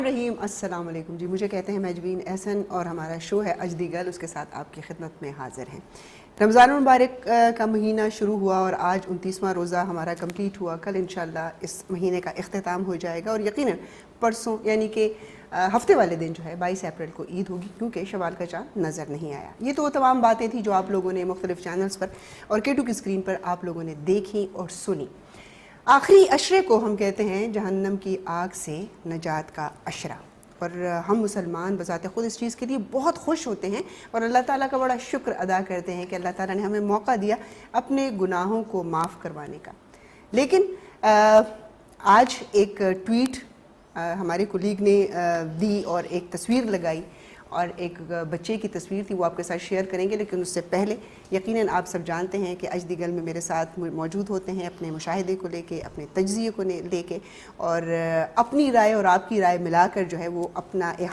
रहीम। अस्सलाम वालेकुम जी। मुझे कहते हैं मैजबीन एहसन और हमारा शो है अजदी गल, उसके साथ आपकी खिदमत में हाजिर हैं। रमज़ान मुबारक का महीना शुरू हुआ और आज 29वां रोज़ा हमारा कंप्लीट हुआ। कल इंशाल्लाह इस महीने का इख्तिताम हो जाएगा और यकीनन परसों यानी कि हफ्ते वाले दिन जो है 22 अप्रैल को ईद होगी, क्योंकि शवाल का चाँद नज़र नहीं आया। ये तो तमाम बातें थी जो आप लोगों ने मुख्तलिफ चैनल्स पर और K2 की स्क्रीन पर आप लोगों ने देखी और सुनी। आखिरी अशरे को हम कहते हैं जहन्नम की आग से नजात का अशरा, और हम मुसलमान बज़ाते ख़ुद इस चीज़ के लिए बहुत खुश होते हैं और अल्लाह ताला का बड़ा शुक्र अदा करते हैं कि अल्लाह ताला ने हमें मौका दिया अपने गुनाहों को माफ़ करवाने का। लेकिन आज एक ट्वीट हमारे कुलीग ने दी और एक तस्वीर लगाई और एक बच्चे की तस्वीर थी, वो आपके साथ शेयर करेंगे। लेकिन उससे पहले यकीनन आप सब जानते हैं कि अजदी गल में मेरे साथ मौजूद होते हैं अपने मुशाहिदे को लेके, अपने तज्ज़िये को लेके और अपनी राय और आपकी राय मिलाकर जो है वो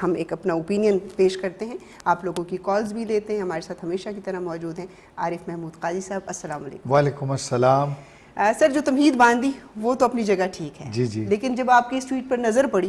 हम एक अपना ओपिनियन पेश करते हैं। आप लोगों की कॉल्स भी लेते हैं। हमारे साथ हमेशा की तरह मौजूद हैं आरिफ महमूद काजी साहब। अस्सलाम वालेकुम। वालेकुम अस्सलाम। सर, जो तमहीद बांधी वो तो अपनी जगह ठीक है जी जी, लेकिन जब आपकी इस ट्वीट पर नज़र पड़ी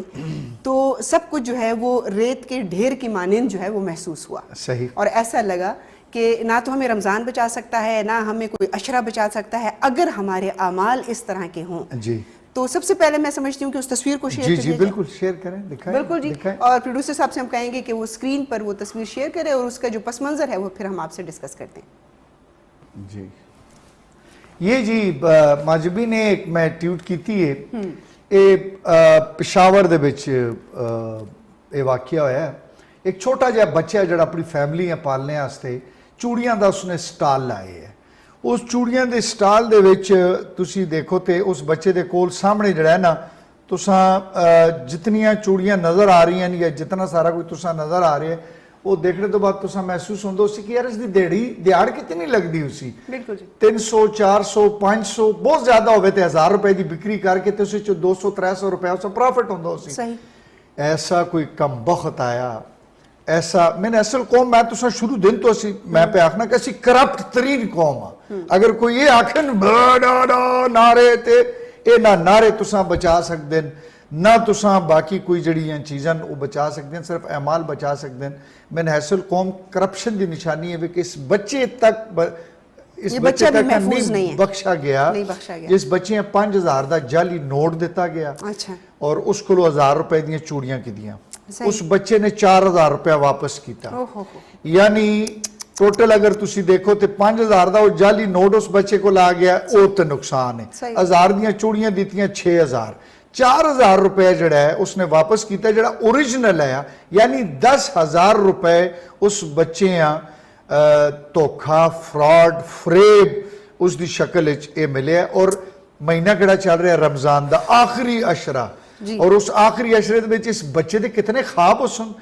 तो सब कुछ जो है वो रेत के ढेर की मानिंद जो है वो महसूस हुआ। सही। और ऐसा लगा कि ना तो हमें रमज़ान बचा सकता है, ना हमें कोई अशरा बचा सकता है अगर हमारे आमाल इस तरह के हों जी। तो सबसे पहले मैं समझती हूँ कि उस तस्वीर को शेयर जी बिल्कुल शेयर करें, दिखाएं। बिल्कुल जी। और प्रोड्यूसर साहब से हम कहेंगे कि वो स्क्रीन पर वो तस्वीर शेयर करें और उसका जो पस मंज़र है वो फिर हम आपसे डिस्कस करते हैं जी। ये जी माजबी ने एक मैं ट्वीट की थी ये पिशावर दे विच ये वाकया होया। एक छोटा जिहा बच्चा जिहड़ा अपनी फैमिली पालने वास्ते चूड़ियां दा उसने स्टाल लाए है। उस चूड़ियां दे स्टाल दे विच तुसी देखो ते उस बच्चे दे कोल सामने जिहड़ा है ना तुसां जितनियां चूड़ियां नज़र आ रही हैं या जितना सारा कुछ तुसां नज़र आ रहा है वो देखने तो बाद तुसा महसूस होंदा उसी कि यार इसकी दिहाड़ कितनी लगती उसी। बिल्कुल जी। 300 400 500 बहुत ज्यादा होवे ते 1000 रुपए की बिक्री करके तो उसी 200 300 रुपए उसका प्रॉफिट होंदा उसी। सही। ऐसा कोई कम बख्त आया ऐसा मैंने असल कौम मैं तुसा शुरू दिन तो असी मैं पे आखना कि असी करप्ट तरीन कौम आ। अगर कोई ये आखन नारे ते ये ना नारे तुसा बचा सकते ना तुसा बाकी कोई जड़ियां चीज़ां वो बचा सकते हैं, सिर्फ अमाल बचा सकते हैं। मैंने हैसल कौम करप्शन की निशानी है कि इस बच्चे तक इस बच्चे तक नहीं बख्शा गया। जिस बच्चे 5000 का जाली नोट दिता गया। अच्छा। और उसको 1000 रुपए दी चूड़ियां की दियां, उस बच्चे ने 4000 रुपया वापस किया। यानी टोटल अगर तुसी देखो तो 5000 का वो जाली नोट उस बच्चे को ला गया, वो तो नुकसान है। 1000 दी चूड़ियां दित्तियां 6000, 4000 रुपए जड़ा है उसने वापस किया जड़ा ओरिजिनल है। यानी 10,000 रुपए उस बच्चे धोखा फ्रॉड फ्रेब उसकी शक्ल ये मिले। और महीना किहड़ा चल रहा है रमजान का आखिरी अशरा, और उस आखिरी अशरे दे विच इस बच्चे दे कितने ख्वाब उसन,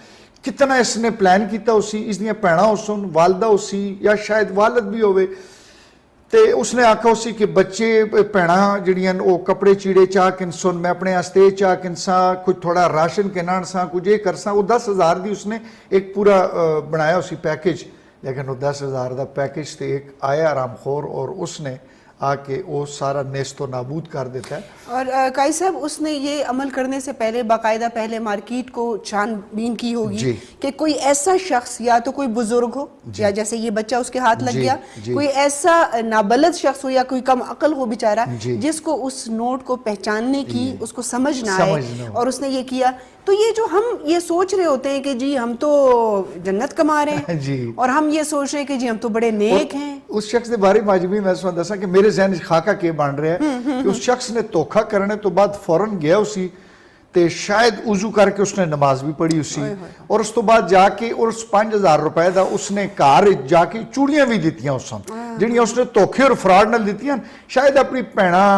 कितना इसने प्लान किया उसी, इसदियां भैणां उसन, वालदा उसी या शायद वालद भी होवे ते उसने आखा उसी कि बच्चे भैणां जिहड़ियां वो कपड़े चीड़े चाह किनसन, मैं अपने आस्ते चाह किनसा, कुछ थोड़ा राशन किनान सा, कुछ ये करसा। वो 10,000 की उसने एक पूरा बनाया उसी पैकेज, लेकिन वो 10,000 का पैकेज तो एक आया आरामखोर और उसने आके वो सारा नेस्तो नाबूद कर देता है। और काई साहब उसने ये अमल करने से पहले बाकायदा पहले मार्केट को छानबीन की होगी कि कोई ऐसा शख्स या तो कोई बुजुर्ग हो या जैसे ये बच्चा उसके हाथ लग गया, कोई ऐसा नाबलद शख्स हो या कोई कम अकल हो बेचारा जिसको उस नोट को पहचानने की उसको समझ ना आए और उसने ये किया। तो ये जो हम ये सोच रहे होते हैं कि जी हम तो जन्नत कमा रहे हैं और हम ये सोच रहे हैं कि जी हम तो बड़े नेक हैं। उस शख्स के बारे में भी मैं दसा कि मेरे जहन खाका के बन रहा है कि उस शख्स ने धोखा करने तो बाद फौरन गया उसी ते शायद उजू करके उसने नमाज भी पढ़ी उसी, और उस तो बाद जाके और उस 5000 रुपए का उसने घर जाके चूड़ियां भी दित्तियां उस जिहड़ियां उसने धोखे और फ्रॉड नाल दित्तियां, शायद अपनी भैणां,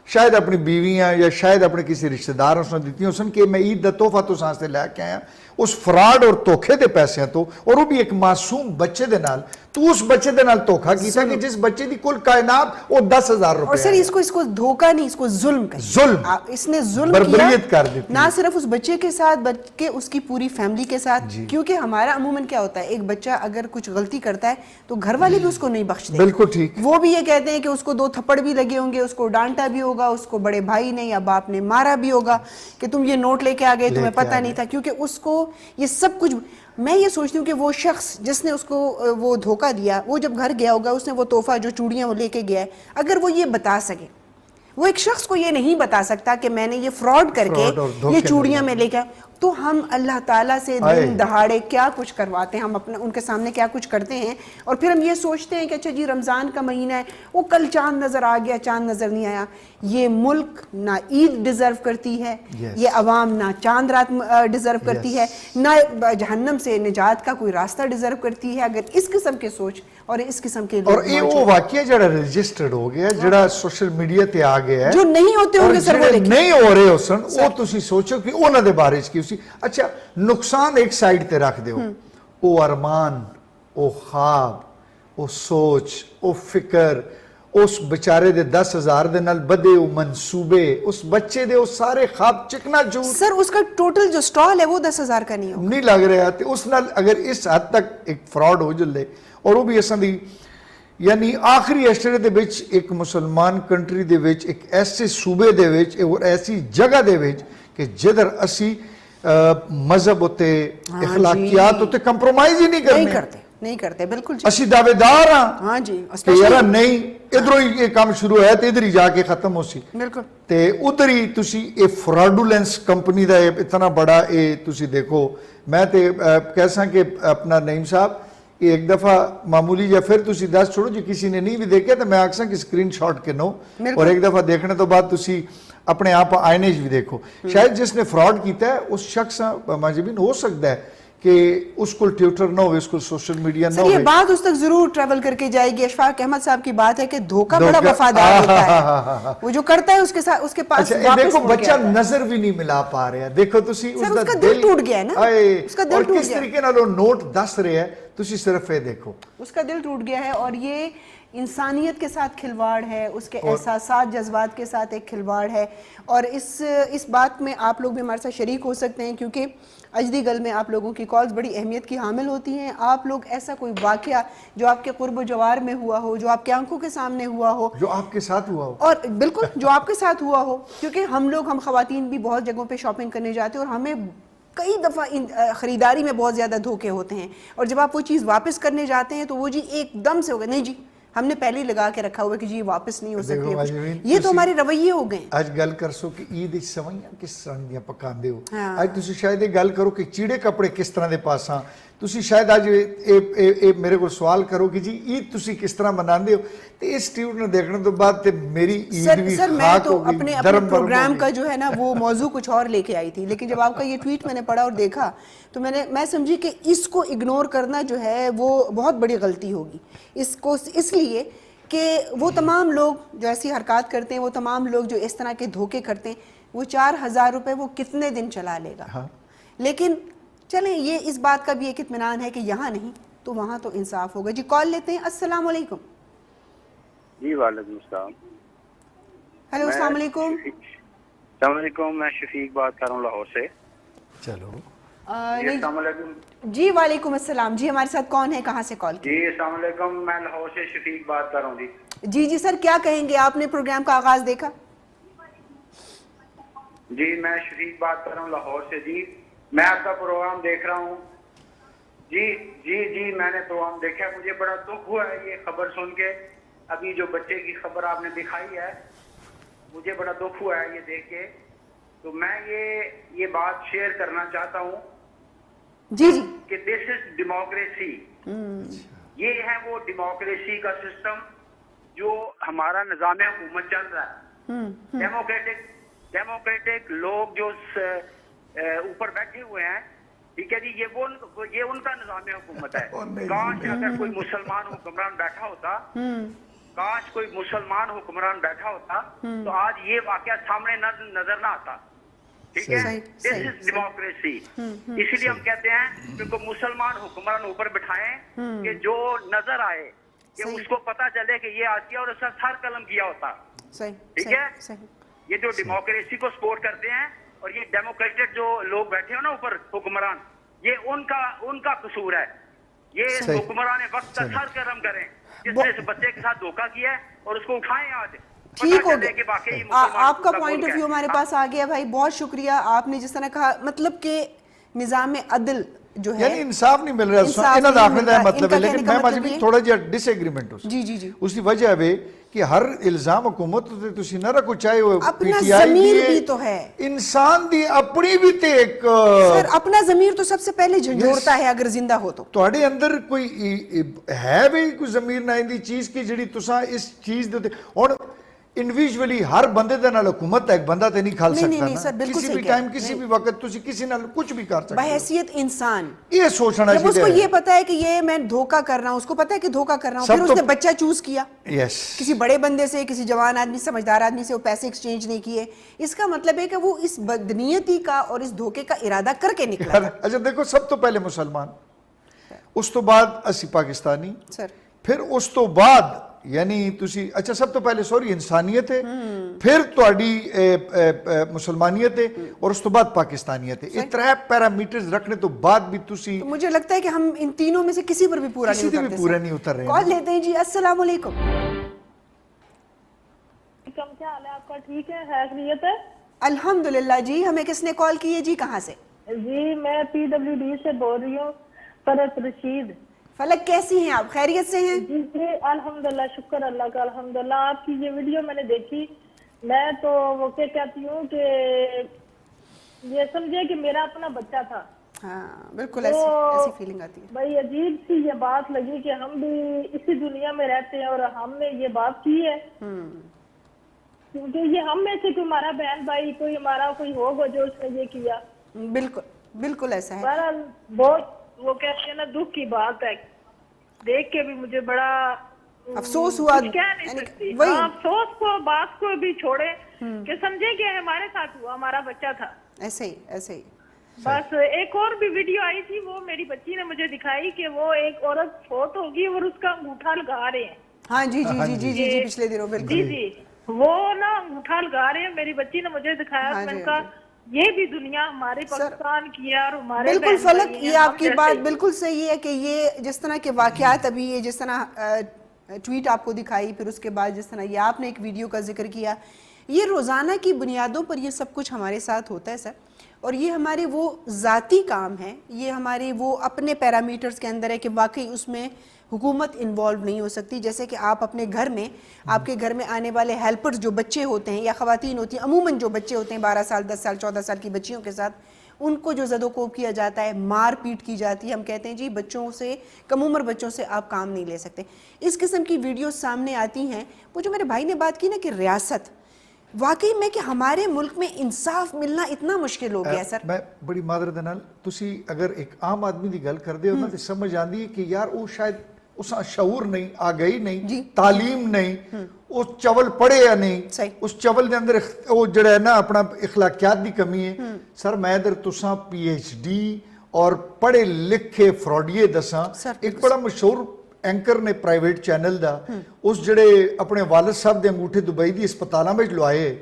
शायद अपनी बीवियां या शायद अपने किसी रिश्तेदार उसने दित्तियां उसन कि मैं ईद दा तोहफा तुस वास्ते लैके आया उस फ्रॉड और धोखे के पैसों तो, और वो भी एक मासूम बच्चे दे नाल। तू उस बच्चे दे नाल धोखा किया कि जिस बच्चे की कुल कायनात वो 10,000 रुपए। और सर इसको धोखा नहीं, इसको जुल्म इसने जुल्म बर्बरियत कर दी ना सिर्फ उस बच्चे के साथ बल्कि उसकी पूरी फैमिली के साथ। क्योंकि हमारा अमूमन क्या होता है, एक बच्चा अगर कुछ गलती करता है तो घर वाले भी उसको नहीं बख्शते, بالکل ٹھیک. وہ بھی یہ کہتے ہیں کہ اس کو 2 تھپڑ بھی لگے ہوں گے, اس کو ڈانٹا بھی ہوگا, اس کو بڑے بھائی نے یا باپ نے مارا بھی ہوگا کہ تم یہ نوٹ لے کے آ گئے, تمہیں پتہ نہیں تھا, کیونکہ اس کو یہ سب کچھ. میں یہ سوچتی ہوں کہ وہ شخص جس نے اس کو وہ دھوکہ دیا, وہ جب گھر گیا ہوگا, اس نے وہ تحفہ جو چوڑیاں وہ لے کے گیا ہے, اگر وہ یہ بتا سکے, وہ ایک شخص کو یہ نہیں بتا سکتا کہ میں نے یہ فراڈ کر کے یہ چوڑیاں میں لے کے, تو ہم اللہ تعالیٰ سے دن دہاڑے کیا کچھ کرواتے ہیں, ہم اپنے ان کے سامنے کیا کچھ کرتے ہیں, اور پھر ہم یہ سوچتے ہیں کہ اچھا جی رمضان کا مہینہ ہے, وہ کل چاند نظر آ گیا, چاند نظر نہیں آیا. یہ ملک نہ عید ڈیزرو کرتی ہے, یہ عوام نہ چاند رات ڈیزرو کرتی ہے, نہ جہنم سے نجات کا کوئی راستہ ڈیزرو کرتی ہے. اگر اس قسم کے سوچ اور اس قسم کے اور یہ وہ واقعہ جڑا رجسٹرڈ ہو گیا, جڑا سوشل میڈیا تے آ گیا ہے, جو نہیں ہوتے ہوں گے سر, وہ نہیں ہو رہے ہو سن, وہ تسی سوچو کہ انہاں دے بارے چ کی اسی. اچھا نقصان ایک سائڈ تے رکھ دیو, او ارمان, او خواب, او سوچ, او فکر, اس بیچارے دے 10,000 دے نال بدے او منصوبے, اس بچے دے او سارے خواب چکنا چور. سر اس کا ٹوٹل جو سٹال ہے وہ 10,000 کا نہیں ہوگا, نہیں لگ رہا. تے اس نال اگر اس حد تک ایک فراڈ ہو جلے, اور وہ بھی اساں دی یعنی آخری ایسٹرے دے وچ ایک مسلمان کنٹری دے وچ, ایک ایسے صوبے دے وچ, اور ایسی جگہ دے وچ کہ جدھر اسی مذہب ہوتے اخلاقیات ہوتے کمپرومائز ہی نہیں کرتے بالکل اسی دعوے دار ہاں جی, کہ یار نہیں ادھروں ہی یہ کام شروع ہے تے ادھر ہی جا کے ختم ہو سی, بالکل تے ادھر ہی تسی اے فراڈولنس کمپنی دا اتنا بڑا اے تسی دیکھو. میں تے کیسا کہ اپنا نعیم صاحب ایک دفعہ معمولی یا پھر تسی دس چھوڑو جی کسی نے نہیں بھی دیکھے تو میں آکساں کہ سکرین شاٹ کے نو, اور ایک دفعہ دیکھنے تو بعد تسی اپنے آپ آئینج بھی دیکھو. شاید جس نے فراڈ کیتا ہے اس شخص ماجبین ہو سکتا ہے کہ اس کو ٹیوٹر نہ ہوئے, اس کو سوشل میڈیا نہ ہوئے. یہ بات اس تک ضرور ٹریول کر کے جائے گی. اشفاق احمد صاحب کی بات ہے کہ دھوکہ بڑا وفادار ہوتا ہے, وہ جو کرتا ہے اس کے ساتھ اس کے پاس واپس دیکھو بچہ نظر بھی نہیں ملا پا رہا ہے, دیکھو تسی اس کا دل ٹوٹ گیا ہے نا, اس کا دل ٹوٹ گیا, اور کس طریقے نال وہ نوٹ دس رہے ہیں, تسی صرف یہ دیکھو اس کا دل ٹوٹ گیا ہے. اور یہ انسانیت کے ساتھ کھلواڑ ہے, اس کے احساسات جذبات کے ساتھ ایک کھلواڑ ہے. اور اس بات میں آپ لوگ بھی ہمارے ساتھ شریک ہو سکتے ہیں, کیونکہ اجدی گل میں آپ لوگوں کی کالز بڑی اہمیت کی حامل ہوتی ہیں. آپ لوگ ایسا کوئی واقعہ جو آپ کے قرب و جوار میں ہوا ہو, جو آپ کی آنکھوں کے سامنے ہوا ہو, جو آپ کے ساتھ ہوا ہو, اور بالکل جو آپ کے ساتھ ہوا ہو, کیونکہ ہم خواتین بھی بہت جگہوں پہ شاپنگ کرنے جاتے ہیں, اور ہمیں کئی دفعہ خریداری میں بہت زیادہ دھوکے ہوتے ہیں, اور جب آپ وہ چیز واپس کرنے جاتے ہیں تو وہ جی ایک دم سے ہوگا, نہیں جی ہم نے پہلے لگا کے رکھا ہوا کہ جی واپس نہیں ہو سکتی. یہ تو ہمارے رویے ہو گئے. آج گل کر سو کہ عید سوئیاں کس طرح دیاں پکاندے ہو, آج تسی شاید یہ گل کرو کہ چیڑے کپڑے کس طرح دے پاساں, تسی شاید آج میرے کو سوال کرو کہ جی عید تسی کس طرح مناندے ہو, تے اس ٹیوٹ نے دیکھنے تو بعد تے میری عید بھی خاک ہو گئی. میں تو اپنے پروگرام کا جو ہے نا وہ موضوع کچھ اور لے کے آئی تھی, لیکن جب آپ کا یہ ٹویٹ میں نے پڑھا اور دیکھا تو میں سمجھی کہ اس کو اگنور کرنا جو ہے وہ بہت بڑی غلطی ہوگی. اس لیے کہ وہ تمام لوگ جو ایسی حرکات کرتے ہیں, وہ تمام لوگ جو اس طرح کے دھوکے کرتے ہیں, وہ 4,000 روپے وہ کتنے دن چلا لے گا. لیکن چلیں یہ اس بات کا بھی ایک اطمینان ہے کہ یہاں نہیں تو وہاں تو انصاف ہوگا. جی کال لیتے ہیں. السلام علیکم. جی وعلیکم السلام. ہیلو السلام علیکم. السلام علیکم, میں شفیق بات کر رہا ہوں لاہور سے. چلو السلام علیکم. جی وعلیکم السلام. جی ہمارے ساتھ کون ہے, کہاں سے کال کی؟ جی السلام علیکم, میں لاہور سے شفیق بات کر رہا ہوں. جی سر کیا کہیں گے, آپ نے پروگرام کا آغاز دیکھا؟ جی میں شفیق بات کر رہا ہوں لاہور سے. جی میں آپ کا پروگرام دیکھ رہا ہوں. جی میں نے پروگرام دیکھا, مجھے بڑا دکھ ہوا ہے یہ خبر سن کے. ابھی جو بچے کی خبر آپ نے دکھائی ہے مجھے بڑا دکھ ہوا ہے یہ دیکھ کے. تو میں یہ بات شیئر کرنا چاہتا ہوں جی کہ دس از ڈیموکریسی. یہ ہے وہ ڈیموکریسی کا سسٹم جو ہمارا نظام حکومت چل رہا ہے. ڈیموکریٹک لوگ جو اوپر بیٹھے ہوئے ہیں, ٹھیک ہے جی, یہ ان کا نظام حکومت ہے. کاش اگر کوئی مسلمان حکمران بیٹھا ہوتا, کاش کوئی مسلمان حکمران بیٹھا ہوتا تو آج یہ واقعہ سامنے نظر نہ آتا. ٹھیک ہے, دس از ڈیموکریسی. اسی لیے ہم کہتے ہیں کہ کوئی مسلمان حکمران اوپر بٹھائیں کہ جو نظر آئے کہ اس کو پتا چلے کہ یہ آتی ہے, اور اس کا سر قلم کیا ہوتا. ٹھیک ہے, یہ جو ڈیموکریسی کو سپورٹ کرتے ہیں اور یہ ڈیموکریٹڈ جو لوگ بیٹھے ہو نا اوپر حکمران, یہ ان کا قصور ہے. یہ حکمران وقت کا سر قلم کریں. जिस ने इस बच्चे के साथ धोखा किया है, और उसको उठाएं आज। ठीक हो पता चले कि वाकई गया, मुसलमान आपका का पॉइंट बोल ऑफ व्यू क्या है। हमारे पास आ गया भाई, बहुत शुक्रिया। आपने जिस तरह कहा, मतलब कि निज़ाम अदल जो है, ਯਾਨੀ ਇਨਸਾਫ ਨਹੀਂ ਮਿਲ ਰਿਹਾ इंसाफ ਇਹਨਾਂ ਦਾ नहीं ਆਖਣ मिल ਦਾ रहा। ਮਤਲਬ ਹੈ। इनका ਲੇਕਿਨ कहने का ਮੈਂ मतलब ਮਾਜਬੀ ये- ਥੋੜਾ ਜਿਹਾ ਡਿਸਐਗਰੀਮੈਂਟ ਉਸ जी जी जी, उसकी वजह है कि हर इल्जाम हुकूमत ते तुसी ना रखो, चाहे वो अपना PTI ज़मीर दी है, भी तो है। इंसान दी अपनी भी ते एक सर अपना ज़मीर तो सबसे पहले झंझोड़ता है अगर जिंदा हो तो। ਤੁਹਾਡੇ ਅੰਦਰ ਕੋਈ ਹੈ ਵੀ ਕੋਈ ਜ਼ਮੀਰ ਨਾ ਇਹਦੀ ਚੀਜ਼ ਕਿ ਜਿਹੜੀ ਤੁਸੀਂ ਇਸ ਚੀਜ਼ ਦੇ ਉੱਤੇ ਹੁਣ ਇੰਡੀਵਿਜੂਅਲੀ ਹਰ ਬੰਦੇ ਦੇ ਨਾਲ ਹੁਕੂਮਤ ਹੈ, ਇੱਕ ਬੰਦਾ ਤੇ ਨਹੀਂ ਖਲ नहीं, नहीं, ਸਕਦਾ नहीं, ਨਾ। सर, बिल्कुल किसी सही भी कह रहे टाइम हैं। किसी नहीं। भी वक्त ਤੁਸੀਂ ਕਿਸੇ ਨਾਲ कुछ भी कर सकते हो। बहैसियत इंसान ये सोचना जब उसको चाहिए। ये पता है कि ये मैं धोखा कर रहा हूँ, उसको पता है कि धोखा कर रहा हूँ, सब फिर तो- उसने बच्चा चूज किया यस किसी बड़े बंदे से, किसी जवान आदमी, समझदार आदमी से, वो पैसे एक्सचेंज नहीं किए। इसका मतलब है कि वो इस बदनीयती का और इस धोखे का इरादा करके निकला था। अच्छा देखो, सब तो पहले मुसलमान, उस तो बाद ਅਸੀਂ ਪਾਕਿस्तानी, सर ਫਿਰ ਉਸ ਤੋਂ ਬਾਅਦ ਯਾਨੀ ਤੁਸੀਂ ਅੱਛਾ ਸਭ ਤੋਂ ਪਹਿਲੇ ਸੌਰੀ ਇਨਸਾਨੀਅਤ ਹੈ, ਫਿਰ ਤੁਹਾਡੀ ਮੁਸਲਮਾਨੀਅਤ ਹੈ, ਔਰ ਉਸ ਤੋਂ ਬਾਅਦ ਪਾਕਿस्तानीयत है। ਇਹ त्रै ਪੈਰਾਮੀਟਰਸ ਰੱਖਣੇ ਤੋਂ ਬਾਅਦ ਵੀ ਤੁਸੀਂ तो मुझे लगता है कि हम इन तीनों में से किसी पर भी पूरा किसी नहीं पे भी उतरते। पूरा सर। नहीं उतर रहे हैं। कॉल लेते हैं जी। अस्सलाम वालेकुम। क्या हाल है आपका? ठीक है, खैरियत है अल्हम्दुलिल्लाह जी। हमें किसने कॉल की है जी, कहाँ से? जी? मैं PWD से बोल रही हूँ, फरत रशीद फलक कैसी हैं आप, खैरियत से हैं? जी। जी अल्हम्दुलिल्लाह, शुक्र अल्लाह का, अल्हम्दुलिल्लाह। आपकी ये वीडियो मैंने देखी, मैं तो वो क्या कहती हूँ कि ये समझे कि मेरा अपना बच्चा था। हाँ बिल्कुल, तो ऐसी फीलिंग आती है। भाई अजीब सी ये बात लगी कि हम भी इसी दुनिया में रहते हैं और हमने ये बात की है, क्योंकि ये हम में से कोई हमारा बहन भाई, कोई हमारा कोई होगा जो उसने ये किया। बिल्कुल बिल्कुल ऐसा है। बहरहाल बहुत वो कहते हैं ना, दुख की बात है, देख के भी मुझे बड़ा अफसोस हुआ। कुछ कह नहीं यानी सकती। वही। हाँ, अफसोस को, बात को भी छोड़े कि समझे कि हमारे साथ हुआ, हमारा बच्चा था। ऐसे ही ऐसे ही। बस एक और भी वीडियो आई थी, वो मेरी बच्ची ने मुझे दिखाई कि वो एक औरत फोत होगी और उसका अंगूठा लगा रहे हैं। हाँ जी जी जी जी जी जी, पिछले दिनों जी बिल्कुल। जी, वो ना अंगूठा लगा रहे हैं, मेरी बच्ची ने मुझे दिखाया। हाँ मैंने जी, कहा हाँ ये भी दुनिया हमारे पाकिस्तान की है और हमारे बिल्कुल बहन फलक, भाई ये हैं, हम आपकी जैसे बात ही। बिल्कुल सही है कि ये जिस तरह के वाकयात अभी, ये जिस तरह ट्वीट आपको दिखाई, फिर उसके बाद जिस तरह ये आपने एक वीडियो का जिक्र किया, ये रोज़ाना की बुनियादों पर ये सब कुछ हमारे साथ होता है सर। और ये हमारे वो ज़ाती काम है, ये हमारे वो अपने पैरामीटर्स के अंदर है कि वाकई उसमें हुकूमत इन्वॉल्व नहीं हो सकती। जैसे कि आप अपने घर में, आपके घर में आने वाले हेल्पर्स जो बच्चे होते हैं या ख़वातीन होती हैं, अमूमन जो बच्चे होते हैं 12 साल 10 साल 14 साल की बच्चियों के साथ, उनको जो ज़दोकोब किया जाता है, मार पीट की जाती है। हम कहते हैं जी बच्चों से, कम उम्र बच्चों से आप काम नहीं ले सकते। इस किस्म की वीडियो सामने आती हैं। वो जो मेरे भाई ने बात की ना कि रियासत, वाकई में कि हमारे मुल्क में इंसाफ मिलना इतना मुश्किल हो गया है सर। ਮੈਂ ਬੜੀ ਮਾਦਰਤ ਦੇ ਨਾਲ ਤੁਸੀਂ ਅਗਰ ਇੱਕ ਆਮ ਆਦਮੀ ਦੀ ਗੱਲ ਕਰਦੇ ਹੋ ਨਾ ਤੇ ਸਮਝ ਆਂਦੀ ਹੈ ਕਿ ਯਾਰ ਉਹ ਸ਼ਾਇਦ ਉਸਾ ਸ਼ਊਰ ਨਹੀਂ, ਆਗਈ ਨਹੀਂ, ਜੀ। ਤਾਲੀਮ ਨਹੀਂ, ਉਹ ਚਵਲ ਪੜ੍ਹੇ ਜਾਂ ਨਹੀਂ, ਸਹੀ। ਉਸ ਚਵਲ ਦੇ ਅੰਦਰ ਉਹ ਜਿਹੜਾ ਹੈ ਨਾ ਆਪਣਾ اخلاقیات ਦੀ ਕਮੀ ਹੈ। ਸਰ ਮੈਂ ਇਧਰ ਤੁਸਾਂ PhD ਔਰ ਪੜ੍ਹੇ ਲਿਖੇ ਫਰਾਡੀਏ ਦੱਸਾਂ, ਸਰ, ਇੱਕ ਬੜਾ ਮਸ਼ਹੂਰ ਐਂਕਰ ਨੇ ਪ੍ਰਾਈਵੇਟ ਚੈਨਲ ਦਾ, ਉਸ ਜਿਹੜੇ ਆਪਣੇ ਵਾਲਿਦ ਸਾਹਿਬ ਦੇ ਅੰਗੂਠੇ ਦੁਬਈ ਦੀ ਹਸਪਤਾਲਾਂ ਵਿੱਚ ਲਵਾਏ,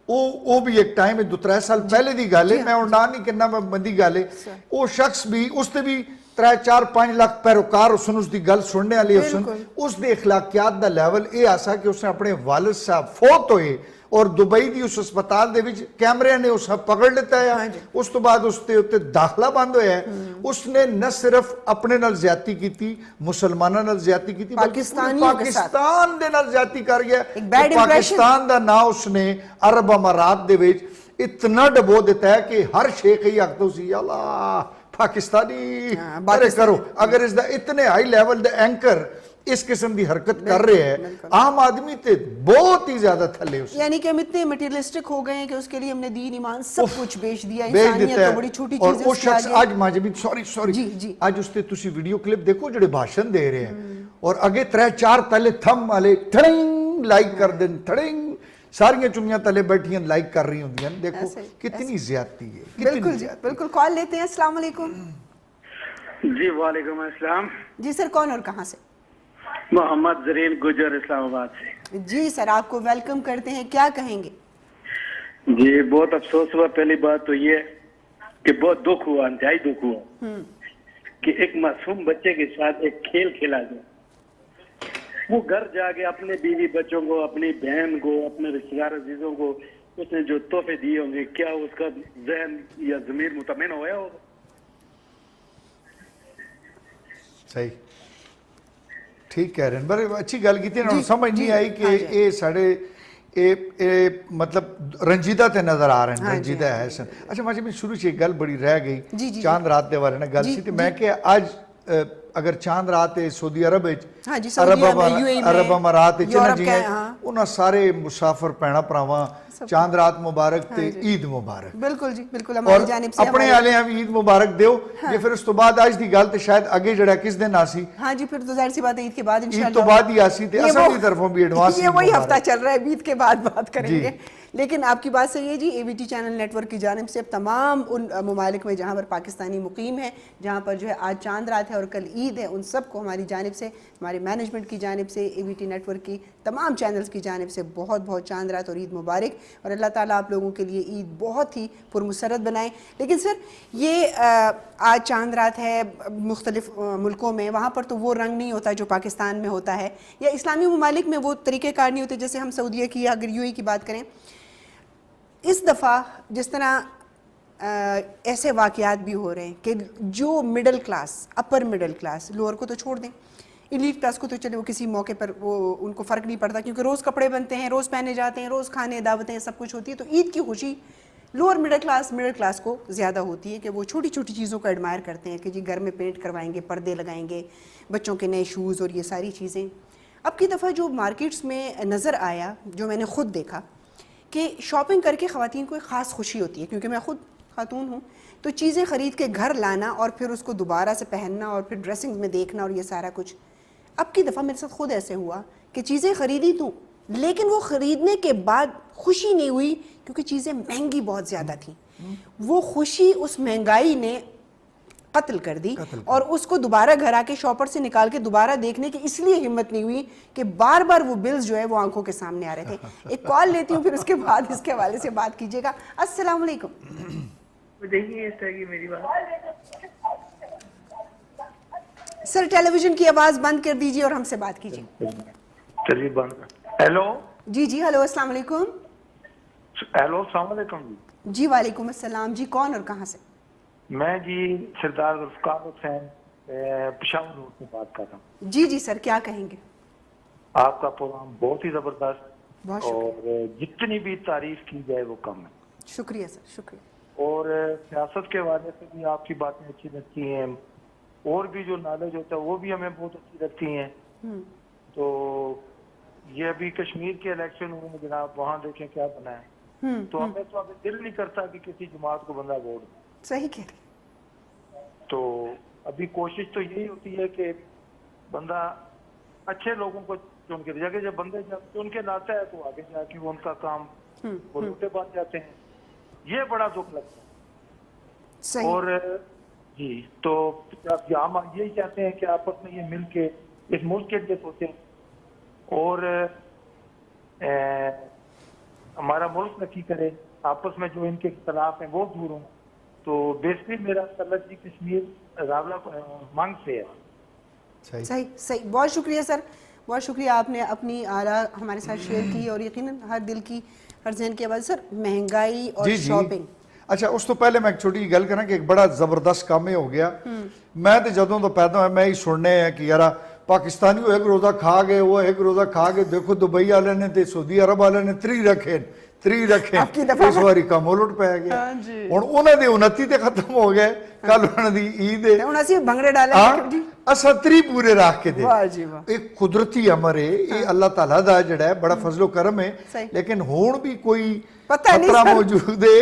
ਉਹ ਵੀ ਇੱਕ ਟਾਈਮ 2-3 ਸਾਲ ਪਹਿਲੇ ਦੀ ਗੱਲ ਹੈ, ਮੈਂ ਹੁਣ ਨਾ ਨਹੀਂ ਕਿੰਨਾ ਮੰਦੀ ਗੱਲ ਹੈ। ਉਹ ਸ਼ਖਸ ਵੀ ਉਸ ਤੇ ਵੀ 3-4-5 ਲੱਖ ਪੈਰੋਕਾਰ ਉਸ ਦੀ ਗੱਲ ਸੁਣਨੇ ਵਾਲੇ ਸਨ। ਉਸ ਦੇ اخلاقیات ਦਾ ਲੈਵਲ ਇਹ ਆਸਾ ਕਿ ਉਸਨੇ ਆਪਣੇ ਵਾਲਿਦ ਸਾਹਿਬ ਫੌਤ ਹੋਏ ਔਰ ਦੁਬਈ ਦੀ ਉਸ ਹਸਪਤਾਲ ਦੇ ਵਿੱਚ ਕੈਮਰਿਆਂ ਨੇ ਉਸ ਪਕੜ ਲਿੱਤਾ ਹੈ। ਉਸ ਤੋਂ ਬਾਅਦ ਉਸ ਦੇ ਉੱਤੇ ਦਾਖਲਾ ਬੰਦ ਹੋਇਆ ਹੈ। ਉਸਨੇ न ਸਿਰਫ ਆਪਣੇ ਨਾਲ ਜ਼ਿਆਦਤੀ ਕੀਤੀ, ਮੁਸਲਮਾਨਾਂ ਨਾਲ ਜ਼ਿਆਦਤੀ ਕੀਤੀ, ਬਲਕਿ ਪਾਕਿਸਤਾਨ ਦੇ ਨਾਲ ਜ਼ਿਆਦਤੀ ਕਰ ਗਿਆ। ਪਾਕਿਸਤਾਨ ਦਾ ਨਾਂ ਉਸਨੇ ਅਰਬ ਅਮਾਰਾਤ ਦੇ ਵਿੱਚ ਇਤਨਾ ਡਬੋ ਦਿੱਤਾ ਹੈ ਕਿ ਹਰ ਸ਼ੇਖ ਹੀ ਆਖਦਾ ਸੀ ਅੱਲਾ ਪਾਕਿਸਤਾਨੀ ਅਰੇ ਕਰੋ। ਅਗਰ ਇਸ ਦਾ ਇਤਨੇ ਹਾਈ ਲੈਵਲ ਦਾ ਐਂਕਰ इस किस्म की हरकत कर रहे हैं, आम आदमी ते बहुत ही ज्यादा थले उसे। यानी कि हम इतने मटेरियलिस्टिक हो गए हैं कि उसके लिए हमने दीन ईमान सब कुछ बेच दिया। बेच इंसानियत देता है। तो बड़ी छोटी और चीज है वो उसके शख्स आगे। आज माजबी सॉरी जी, जी। आज उसते तुसी वीडियो क्लिप देखो ਜਿਹੜੇ भाषण दे रहे हैं और आगे 3-4 तले थम वाले ठड़िंग लाइक कर देन, ठड़िंग सारियां चुम्मियां तले बैठियां लाइक कर रही होंदियां। देखो कितनी ज्यादती है, बिल्कुल जी, बिल्कुल। कॉल लेते हैं। अस्सलाम वालेकुम जी। वालेकुम अस्सलाम जी सर, कौन और कहाँ से? मोहम्मद जरीन गुजर, इस्लामाबाद से। जी सर, आपको वेलकम करते हैं, क्या कहेंगे? जी बहुत अफसोस हुआ। पहली बात तो ये कि बहुत दुख हुआ, इंतहाई दुख हुआ कि एक मासूम बच्चे के साथ एक खेल खेला जाए। وہ گھر جا کے اپنے بیوی بچوں کو, اپنی بہن کو, اپنے رشتہ دار عزیزوں کو اس نے جو تحفے دیے ہوں گے, کیا اس کا ذہن یا ضمیر مطمئن ہوا ہوگا؟ صحیح, ٹھیک کہہ رہے ہیں. بڑی اچھی گل کی تھی, سمجھ نہیں آئی کہ یہ ساڑھے مطلب رنجیدہ تے نظر آ رہے ہیں, رنجیدہ ہے سن. اچھا ماجی میں شروع سے گل بڑی رہ گئی, چاند رات دے بارے نا گل سی, میں کہ آج اگر چاند رات سعودی عرب عرب امارات انہاں سارے مسافر پہنا پراواں چاند رات مبارک تے عید مبارک. بالکل جی بالکل, ہماری جانب سے اپنے والے ہم عید مبارک دیو. یہ پھر اس تو بعد آج دی گل تے شاید اگے جڑا کس دن آسی, ہاں جی پھر تو ظاہر سی بات ہے عید کے بعد انشاءاللہ عید تو بعد ہی آسی تے اصل کی طرفوں بھی ایڈوانس. یہ وہی ہفتہ چل رہا ہے, عید کے بعد بات کریں گے. لیکن آپ کی بات صحیح ہے جی, A B T channel network کی جانب سے اب تمام ان ممالک میں جہاں پر پاکستانی مقیم ہیں, جہاں پر جو ہے آج چاند رات ہے اور کل عید ہے, ان سب کو ہماری جانب سے, ہمارے مینجمنٹ کی جانب سے, اے بی ٹی نیٹ ورک کی تمام چینلز کی جانب سے بہت بہت چاند رات اور عید مبارک. اور اللہ تعالیٰ آپ لوگوں کے لیے عید بہت ہی پرمسرت بنائیں. لیکن سر یہ آج چاند رات ہے مختلف ملکوں میں, وہاں پر تو وہ رنگ نہیں ہوتا جو پاکستان میں ہوتا ہے, یا اسلامی ممالک میں وہ طریقہ کار نہیں ہوتے جیسے ہم سعودیہ کی یا اگر یو اے کی بات کریں. اس دفعہ جس طرح ایسے واقعات بھی ہو رہے ہیں کہ جو middle class, upper middle class, lower کو تو چھوڑ دیں, ایلیٹ کلاس کو تو چلے وہ کسی موقع پر وہ ان کو فرق نہیں پڑتا کیونکہ روز کپڑے بنتے ہیں, روز پہنے جاتے ہیں, روز کھانے دعوتیں سب کچھ ہوتی ہے. تو عید کی خوشی لوور مڈل کلاس کو زیادہ ہوتی ہے کہ وہ چھوٹی چھوٹی چیزوں کو ایڈمائر کرتے ہیں کہ جی گھر میں پینٹ کروائیں گے, پردے لگائیں گے, بچوں کے نئے شوز اور یہ ساری چیزیں. اب کی دفعہ جو مارکیٹس میں نظر آیا, جو میں نے خود دیکھا کہ شاپنگ کر کے خواتین کو ایک خاص خوشی ہوتی ہے, کیونکہ میں خود خاتون ہوں, تو چیزیں خرید کے گھر لانا اور پھر اس کو دوبارہ سے پہننا اور پھر ڈریسنگ میں دیکھنا اور یہ سارا کچھ. اب کی دفعہ میرے ساتھ خود ایسے ہوا کہ چیزیں خریدی تو, لیکن وہ خریدنے کے بعد خوشی نہیں ہوئی کیونکہ چیزیں مہنگی بہت زیادہ تھیں. وہ خوشی اس مہنگائی نے قتل کر دی, اور اس کو دوبارہ گھر آ کے شاپر سے نکال کے دوبارہ دیکھنے کی اس لیے ہمت نہیں ہوئی کہ بار بار وہ بلز جو ہے وہ آنکھوں کے سامنے آ رہے تھے. ایک کال لیتی ہوں, پھر اس کے بعد اس کے حوالے سے بات کیجیے گا. السلام علیکم. دیکھیے اس طرح کی میری بات. سر ٹیلی ویژن کی آواز بند کر دیجیے اور ہم سے بات کیجیے. چلیے بند. ہیلو جی جی ہلو, السلام علیکم. ہیلو السلام علیکم جی. جی وعلیکم السلام. جی کون اور کہاں سے؟ میں جی سردار ذوالفقار حسین پشاور روڈ سے بات کر رہا ہوں. جی جی سر کیا کہیں گے؟ آپ کا پروگرام بہت ہی زبردست, بہت اور جتنی بھی تعریف کی جائے وہ کم ہے. شکریہ سر, شکریہ. اور سیاست کے حوالے سے بھی آپ کی باتیں اچھی لگتی ہیں, اور بھی جو نالج ہوتا ہے وہ بھی ہمیں بہت اچھی لگتی ہیں. تو یہ ابھی کشمیر کے الیکشن ہوئے ہیں جناب, وہاں دیکھیں کیا بنا ہے, تو ہمیں تو ابھی دل نہیں کرتا کہ کسی جماعت کو بندہ ووٹ دے. صحیح کہہ رہے. تو ابھی کوشش تو یہی ہوتی ہے کہ بندہ اچھے لوگوں کو چن کے دے, جب بندے جب چن کے لاتا ہے تو آگے جا کے وہ ان کا کام وہ لوٹے بن جاتے ہیں. یہ بڑا دکھ لگتا ہے. اور جی تو ہم یہی چاہتے ہیں کہ آپس میں یہ مل کے اس ملک کے لیے سوچیں, اور ہمارا ملک ترقی کرے, آپس میں جو ان کے اختلاف ہیں وہ دور ہوں. تو بیسکلی میرا تعلق جی کشمیر راولہ مانگ سے ہے. صحیح صحیح, بہت شکریہ سر, بہت شکریہ. آپ نے اپنی آراء ہمارے ساتھ شیئر کی اور یقیناً ہر دل کی, ہر ذہن کی آواز. سر مہنگائی اور شاپنگ. اچھا اس تو پہلے میں ایک چھوٹی گل کرنا کہ ایک بڑا زبردست کام یہ ہو گیا. میں تو جدوں تو پیدا ہوا میں ہی سننے ہیں کہ یارا پاکستانی وہ ایک روزہ کھا گئے, وہ ایک روزہ کھا گئے, دیکھو دبئی والے نے تے سعودی عرب والے نے 3 رکھے اس واری کم الٹ پہ گیا. ہوں انہوں نے 29 تے ختم ہو گئے, کل انہوں نے عید ہے بھنگڑے ڈالے اسا 3 پورے رکھ کے دے. ایک قدرتی امر ہے, یہ اللہ تعالیٰ دا جڑا ہے بڑا فضل و کرم ہے. لیکن ہون بھی کوئی خطرہ موجود ہے.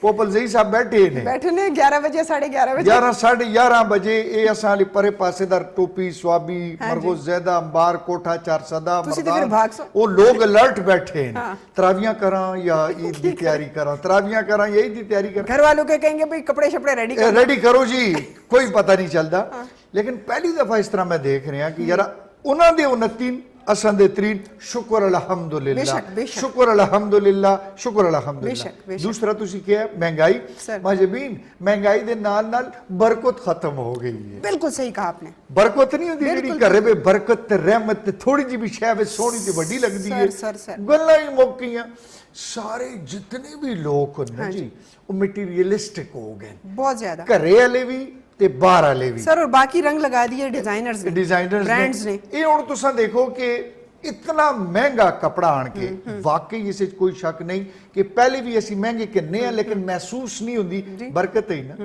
پوپل زئی صاحب بیٹھے نے 11 بجے 11:30 بجے 11:30 بجے اے اساں علی پرے پاسے دار ٹوپی سوابی مرغوز زیدہ امبار کوٹھا 4 مردان وہ لوگ الرٹ بیٹھے ہیں. تراویاں کراں یا عید دی تیاری کراں, تراویاں کراں یا عید دی تیاری کراں. گھر والوں کے کہیں گے بھئی کپڑے شپڑے ریڈی کرو جی, کوئی پتہ نہیں چلتا. لیکن پہلی دفعہ اس طرح میں دیکھ رہے ہیں کہ یار انہاں دے 29 असां दे तरीन शुक्र अल्हम्दुलिल्लाह, बेशक, बेशक। शुक्र अल्हम्दुलिल्लाह, शुक्र अल्हम्दुलिल्लाह। बेशक, बेशक। दूसरा तुसी क्या है, महंगाई। सर। माजबीन महंगाई दे नाल नाल बरकत खत्म हो गई है। बिल्कुल सही कहा आपने। बरकत नहीं होती जेड़ी बिल्कुल। घरे में बरकत ते रहमत ते थोड़ी जी भी शै वे सोहनी ते वड्डी लगदी है। सर। गल्लां ही मुक गईयां। सारे जितने भी लोग न हाँ जी वो मटीरियलिस्टिक हो गए, बहुत ज्यादा घरे वाले भी ते बाहर वाले भी। सर, और बाकी रंग लगा दिए डिजाइनर्स ने, डिजाइनर्स ब्रांड्स ने। ये हुण तुसां देखो कि इतना महंगा कपड़ा आन के वाकई इस विच कोई शक नहीं कि पहले भी असी महंगे किन्ने हैं लेकिन महसूस नहीं हुंदी बरकत है ना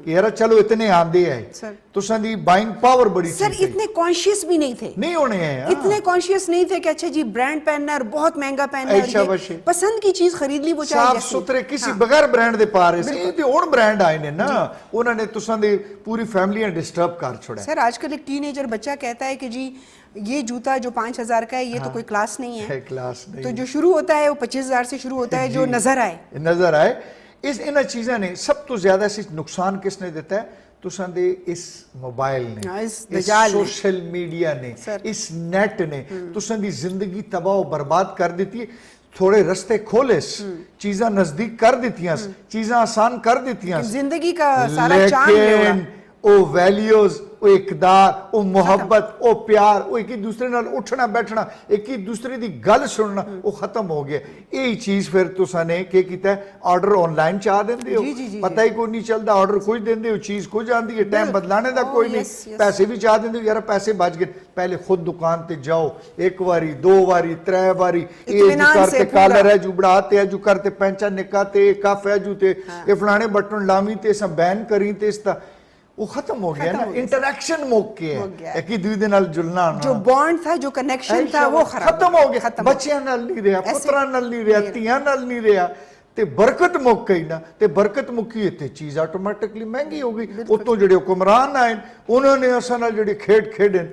कि यार चलो इतने आंदे है। सर। तुसां दी बाइंग पावर बड़ी सर ठीक है। इतने कॉन्शियस भी नहीं थे, नहीं होने हैं। हाँ। इतने कॉन्शियस नहीं थे कि अच्छा जी ब्रांड पहनना है और बहुत महंगा पहनना है, और ऐसा ये बशे। पसंद की चीज खरीद ली वो चाहे साफ जैसी। सुथरे किसी हाँ। बगैर ब्रांड दे पा रहे सी ते हुण ब्रांड आए ने ना उन्होंने तुसां दे पूरी फैमिलियां डिस्टर्ब कर छोड़ा। सर आजकल एक टीनेजर बच्चा कहता है कि जी ये जूता जो 5,000 का है ये तो कोई क्लास नहीं है। क्लास नहीं तो जो शुरू होता है वो 25,000 से शुरू होता है, जो नजर आए। नजर आए इस इन चीज़ों ने सब तो ज्यादा नुकसान किसने देता है? तुसां दे इस मोबाइल ने, हाँ, इस दजाल ने, सोशल मीडिया ने, सर। इस नेट ने तुसां दी जिंदगी तबाह और बर्बाद कर दी थी। थोड़े रस्ते खोले, चीज़ां नजदीक कर दित्तियां, चीज़ां आसान कर दित्तियां, जिंदगी का सारा चार्म ले उड़ा। लेकिन ओ वैल्यूज, ओ इकदार, ओ मोहब्बत, ओ प्यार, ओ एक दूसरे नाल उठना बैठना, एक दूसरे दी गल सुनना वो खत्म हो गया। यही चीज फिर तुसा ने क्या कीता, ऑर्डर ऑनलाइन चाह देंदे हो, पता ही कोई नहीं चलता, ऑर्डर कुछ देंदे हो, चीज कुछ आंदी है, टाइम बदलाने दा कोई नहीं, पैसे भी चाह देंदे हो, यार पैसे बच गए। पहले खुद दुकान ते जाओ, एक बारी, दो बारी, त्रै बारी, ये जो करते कॉलर है जो बढ़ाते है, जो करते पैंचा निकाते, कफ है जो ते ये फलाने बटन लावी ते सब बैन करी ते इसका वो खत्म हो गया ना, इंटरैक्शन मुक गया, एक ही दूसरे दे नाल जुलना ना, जो बॉन्ड था, जो कनेक्शन था वो खत्म हो गया। बच्चियां नाल नहीं रहा, पुत्रां नाल नहीं रहा, धीयां नाल नहीं रहा ते बरकत मुक गई ना, ते बरकत मुकी ते चीज ऑटोमैटिकली महंगी हो गई। उतों जेडे हुक्मरान आए उन्होंने असां नाल जेडे खेड खेडन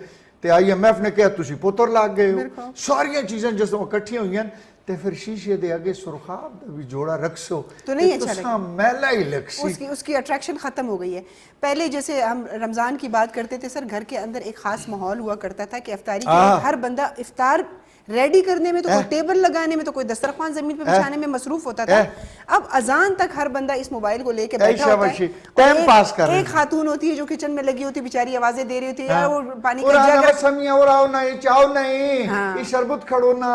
ते IMF ने कहा तुसी पुत्र लग गए हो, सारियां चीज़ां जदों इकट्ठियां हुईयां ते फिर शीशे दे आगे सुरखाब दा भी जोड़ा रखसो तो नहीं अच्छा लगता, मैला ही लगसी, उसकी अट्रैक्शन खत्म हो गई है। पहले जैसे हम रमजान की बात करते थे सर, घर के अंदर एक खास माहौल हुआ करता था कि इफ्तारी के वक्त हर बंदा इफ्तार रेडी करने में तो कोई टेबल लगाने में तो कोई दस्तरखान जमीन पे बिछाने में मसरूफ होता था। अब अजान तक हर बंदा इस मोबाइल को लेके बैठा होता है, टाइम पास कर रहा है। एक खातून होती है जो किचन में लगी होती है, बेचारी आवाजें दे रही होती है, यार वो पानी और का जग समिया और आओ ना, ये चाव नहीं, ये शरबत खड़ो ना,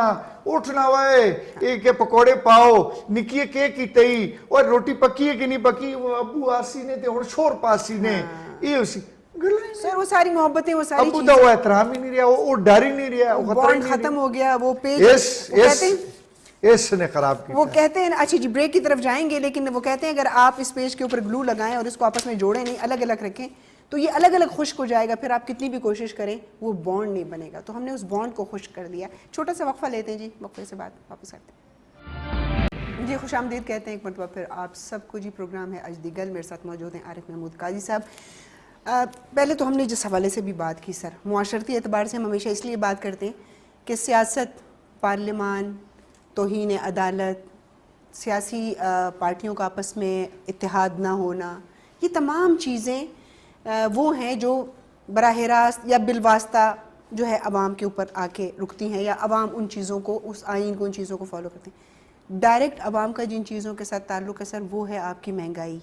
उठना वे, ये के पकोड़े पाओ, निकी के कीतई, और रोटी पकी है कि नहीं पकी, वो अबू आसी ने ते हुण शोर पासी ने, ये उसी सर वो सारी मोहब्बतें, वो सारी अबू दा वो एहतराम ही नहीं रहा, वो डर ही नहीं रहा, वो बॉन्ड खत्म हो गया। वो पेज इसने खराब किया। वो कहते हैं अच्छी जी ब्रेक की तरफ जाएंगे, लेकिन वो कहते हैं अगर आप इस पेज के ऊपर ग्लू लगाएं और इसको आपस में जोड़ें नहीं, अलग अलग रखें तो ये अलग अलग खुश्क हो जाएगा, फिर आप कितनी भी कोशिश करें वो बॉन्ड नहीं बनेगा। तो हमने उस बॉन्ड को खुश्क कर दिया। छोटा सा वक्फा लेते हैं जी, वक्फे से बात वापस करते हैं जी। खुश आमदीद कहते हैं एक मरतबा फिर आप सबको जी। प्रोग्राम है अजदीगल, मेरे साथ मौजूद हैं आरिफ महमूद काजी साहब। पहले तो हमने जिस हवाले से भी बात की सर, मुआशरती एतबार से हम हमेशा इसलिए बात करते हैं कि सियासत, पार्लियामान, तौहीन अदालत, सियासी पार्टियों का आपस में इत्तेहाद ना होना, ये तमाम चीज़ें वो हैं जो बराह रास्त या बिलवास्ता जो है अवाम के ऊपर आके रुकती हैं, या अवाम उन चीज़ों को, उस आइन को, उन चीज़ों को फॉलो करते हैं। डायरेक्ट अवाम का जिन चीज़ों के साथ ताल्लुक़ है सर, वो है आपकी महंगाई,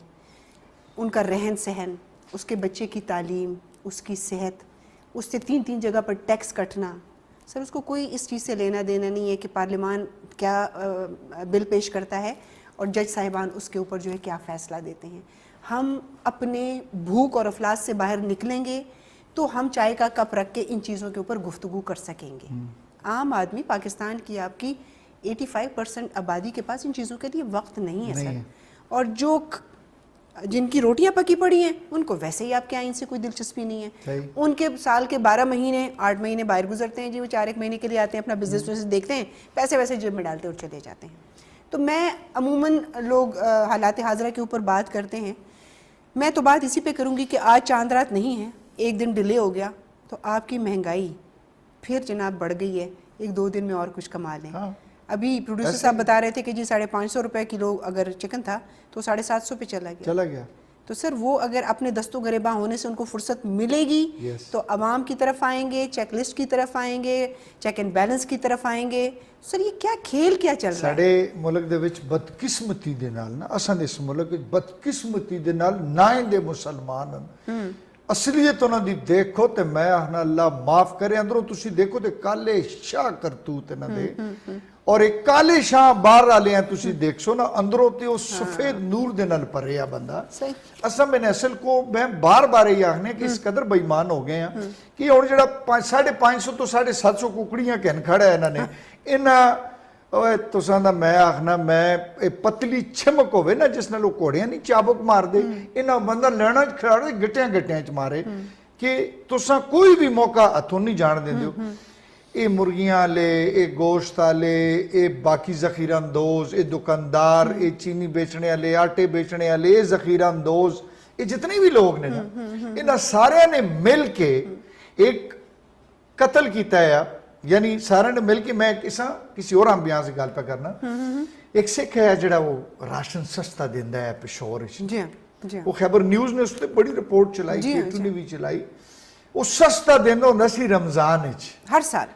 उनका रहन सहन, उसके बच्चे की तालीम, उसकी सेहत, उससे 3-3 जगह पर टैक्स कटना। सर उसको कोई इस चीज़ से लेना देना नहीं है कि पार्लियामान क्या बिल पेश करता है और जज साहिबान उसके ऊपर जो है क्या फ़ैसला देते हैं। हम अपने भूख और अफलास से बाहर निकलेंगे तो हम चाय का कप रख के इन चीज़ों के ऊपर गुफ्तगू कर सकेंगे। आम आदमी, पाकिस्तान की आपकी 85% आबादी के पास इन चीज़ों के लिए वक्त नहीं है सर। और जो जिनकी रोटियां पकी पड़ी हैं उनको वैसे ही आपके आइन से कोई दिलचस्पी नहीं है। उनके साल के 12 महीने 8 महीने बाहर गुजरते हैं जी, वो 4 महीने के लिए आते हैं, अपना बिजनेस देखते हैं, पैसे वैसे जेब में डालते और चले जाते हैं। तो मैं अमूमन लोग हालात हाज़िरा के ऊपर बात करते हैं, मैं तो बात इसी पे करूँगी कि आज चांद रात नहीं है, एक दिन डिले हो गया तो आपकी महंगाई फिर जनाब बढ़ गई है, 1-2 दिन में और कुछ कमा लें। अभी प्रोड्यूसर साहब बता रहे थे कि जी 550 रुपए किलो अगर चिकन था तो 750 पे चला गया। تو سر وہ اگر اپنے دست و گریباں ہونے سے ان کو فرصت ملے گی تو عوام کی طرف آئیں گے, چیک لسٹ کی طرف آئیں گے, چیک اینڈ بیلنس کی طرف آئیں گے. سر یہ کیا کھیل کیا چل رہا ہے؟ ਸਾਡੇ ਮੁਲਕ ਦੇ ਵਿੱਚ ਬਦਕਿਸਮਤੀ ਦੇ ਨਾਲ ਨਾ, ਅਸਾਂ ਦੇ ਇਸ ਮੁਲਕ ਵਿੱਚ ਬਦਕਿਸਮਤੀ ਦੇ ਨਾਲ ਨਾਇੰਦੇ ਮੁਸਲਮਾਨ ਹਨ. ਅਸਲੀਅਤ ਉਹਨਾਂ ਦੀ ਦੇਖੋ ਤੇ ਮੈਂ ਆਖਣਾ ਅੱਲਾ ਮਾਫ ਕਰੇ, ਅੰਦਰੋਂ ਤੁਸੀਂ ਦੇਖੋ ਤੇ ਕਾਲੇ ਸ਼ਾਹ ਕਰਤੂਤ ਇਹਨਾਂ ਦੇ, ਔਰ ਇਹ ਕਾਲੇ ਸ਼ਾਹ ਬਾਹਰ ਵਾਲਿਆਂ ਤੁਸੀਂ ਦੇਖੋ ਨਾ, ਅੰਦਰੋਂ ਤੇ ਉਹ ਸਫੇਦ ਨੂਰ ਦੇ ਨਾਲ ਭਰਿਆ ਬੰਦਾ. ਅਸਾਂ ਮੈਨੇ ਅਸਲ ਕੋ ਮੈਂ ਬਾਰ-ਬਾਰ ਇਹ ਆਖਨੇ ਕਿ ਇਸ ਕਦਰ ਬੇਈਮਾਨ ਹੋ ਗਏ ਆ ਕਿ ਹੁਣ ਜਿਹੜਾ 550 ਤੋਂ 750 ਕੁਕੜੀਆਂ ਕਹਿਣ ਖੜਾ ਇਹਨਾਂ ਨੇ, ਇਹਨਾਂ ਓਏ ਤੁਸਾਂ ਦਾ ਮੈਂ ਆਖਣਾ, ਮੈਂ ਇਹ ਪਤਲੀ ਛਿਮਕ ਹੋਵੇ ਨਾ ਜਿਸ ਨਾਲ ਉਹ ਘੋੜਿਆਂ ਨਹੀਂ ਚਾਬੁਕ ਮਾਰਦੇ, ਇਹਨਾਂ ਬੰਦਾ ਲੈਣਾ ਚ ਖੜਾ ਗਿੱਟਿਆਂ ਚ ਮਾਰੇ ਕਿ ਤੁਸਾਂ ਕੋਈ ਵੀ ਮੌਕਾ ਹੱਥੋਂ ਨਹੀਂ ਜਾਣ ਦਿੰਦੇ ਹੋ. ਇਹ ਮੁਰਗੀਆਂ ਵਾਲੇ, ਇਹ ਗੋਸ਼ਤ ਵਾਲੇ, ਇਹ ਬਾਕੀ ਜ਼ਖੀਰਾ ਅੰਦੋਜ਼, ਇਹ ਦੁਕਾਨਦਾਰ, ਇਹ ਚੀਨੀ बेचने वाले, आटे बेचने वाले, ये ज़ख़ीरा अंदोज़, ये जितने भी लोग ने ना, इन्हां सारियां ने मिल के एक कत्ल कीता है. यानी सारे ने मिल के, मैं किसी और बयान से गल पे करना, एक सिख है जिहड़ा वो राशन सस्ता दिंदा है पेशोर विच, वो खैबर न्यूज़ ने उस पर बड़ी रिपोर्ट चलाई, केटू भी चलाई. वो सस्ता देंदा हुंदा सी रमज़ान विच हर साल.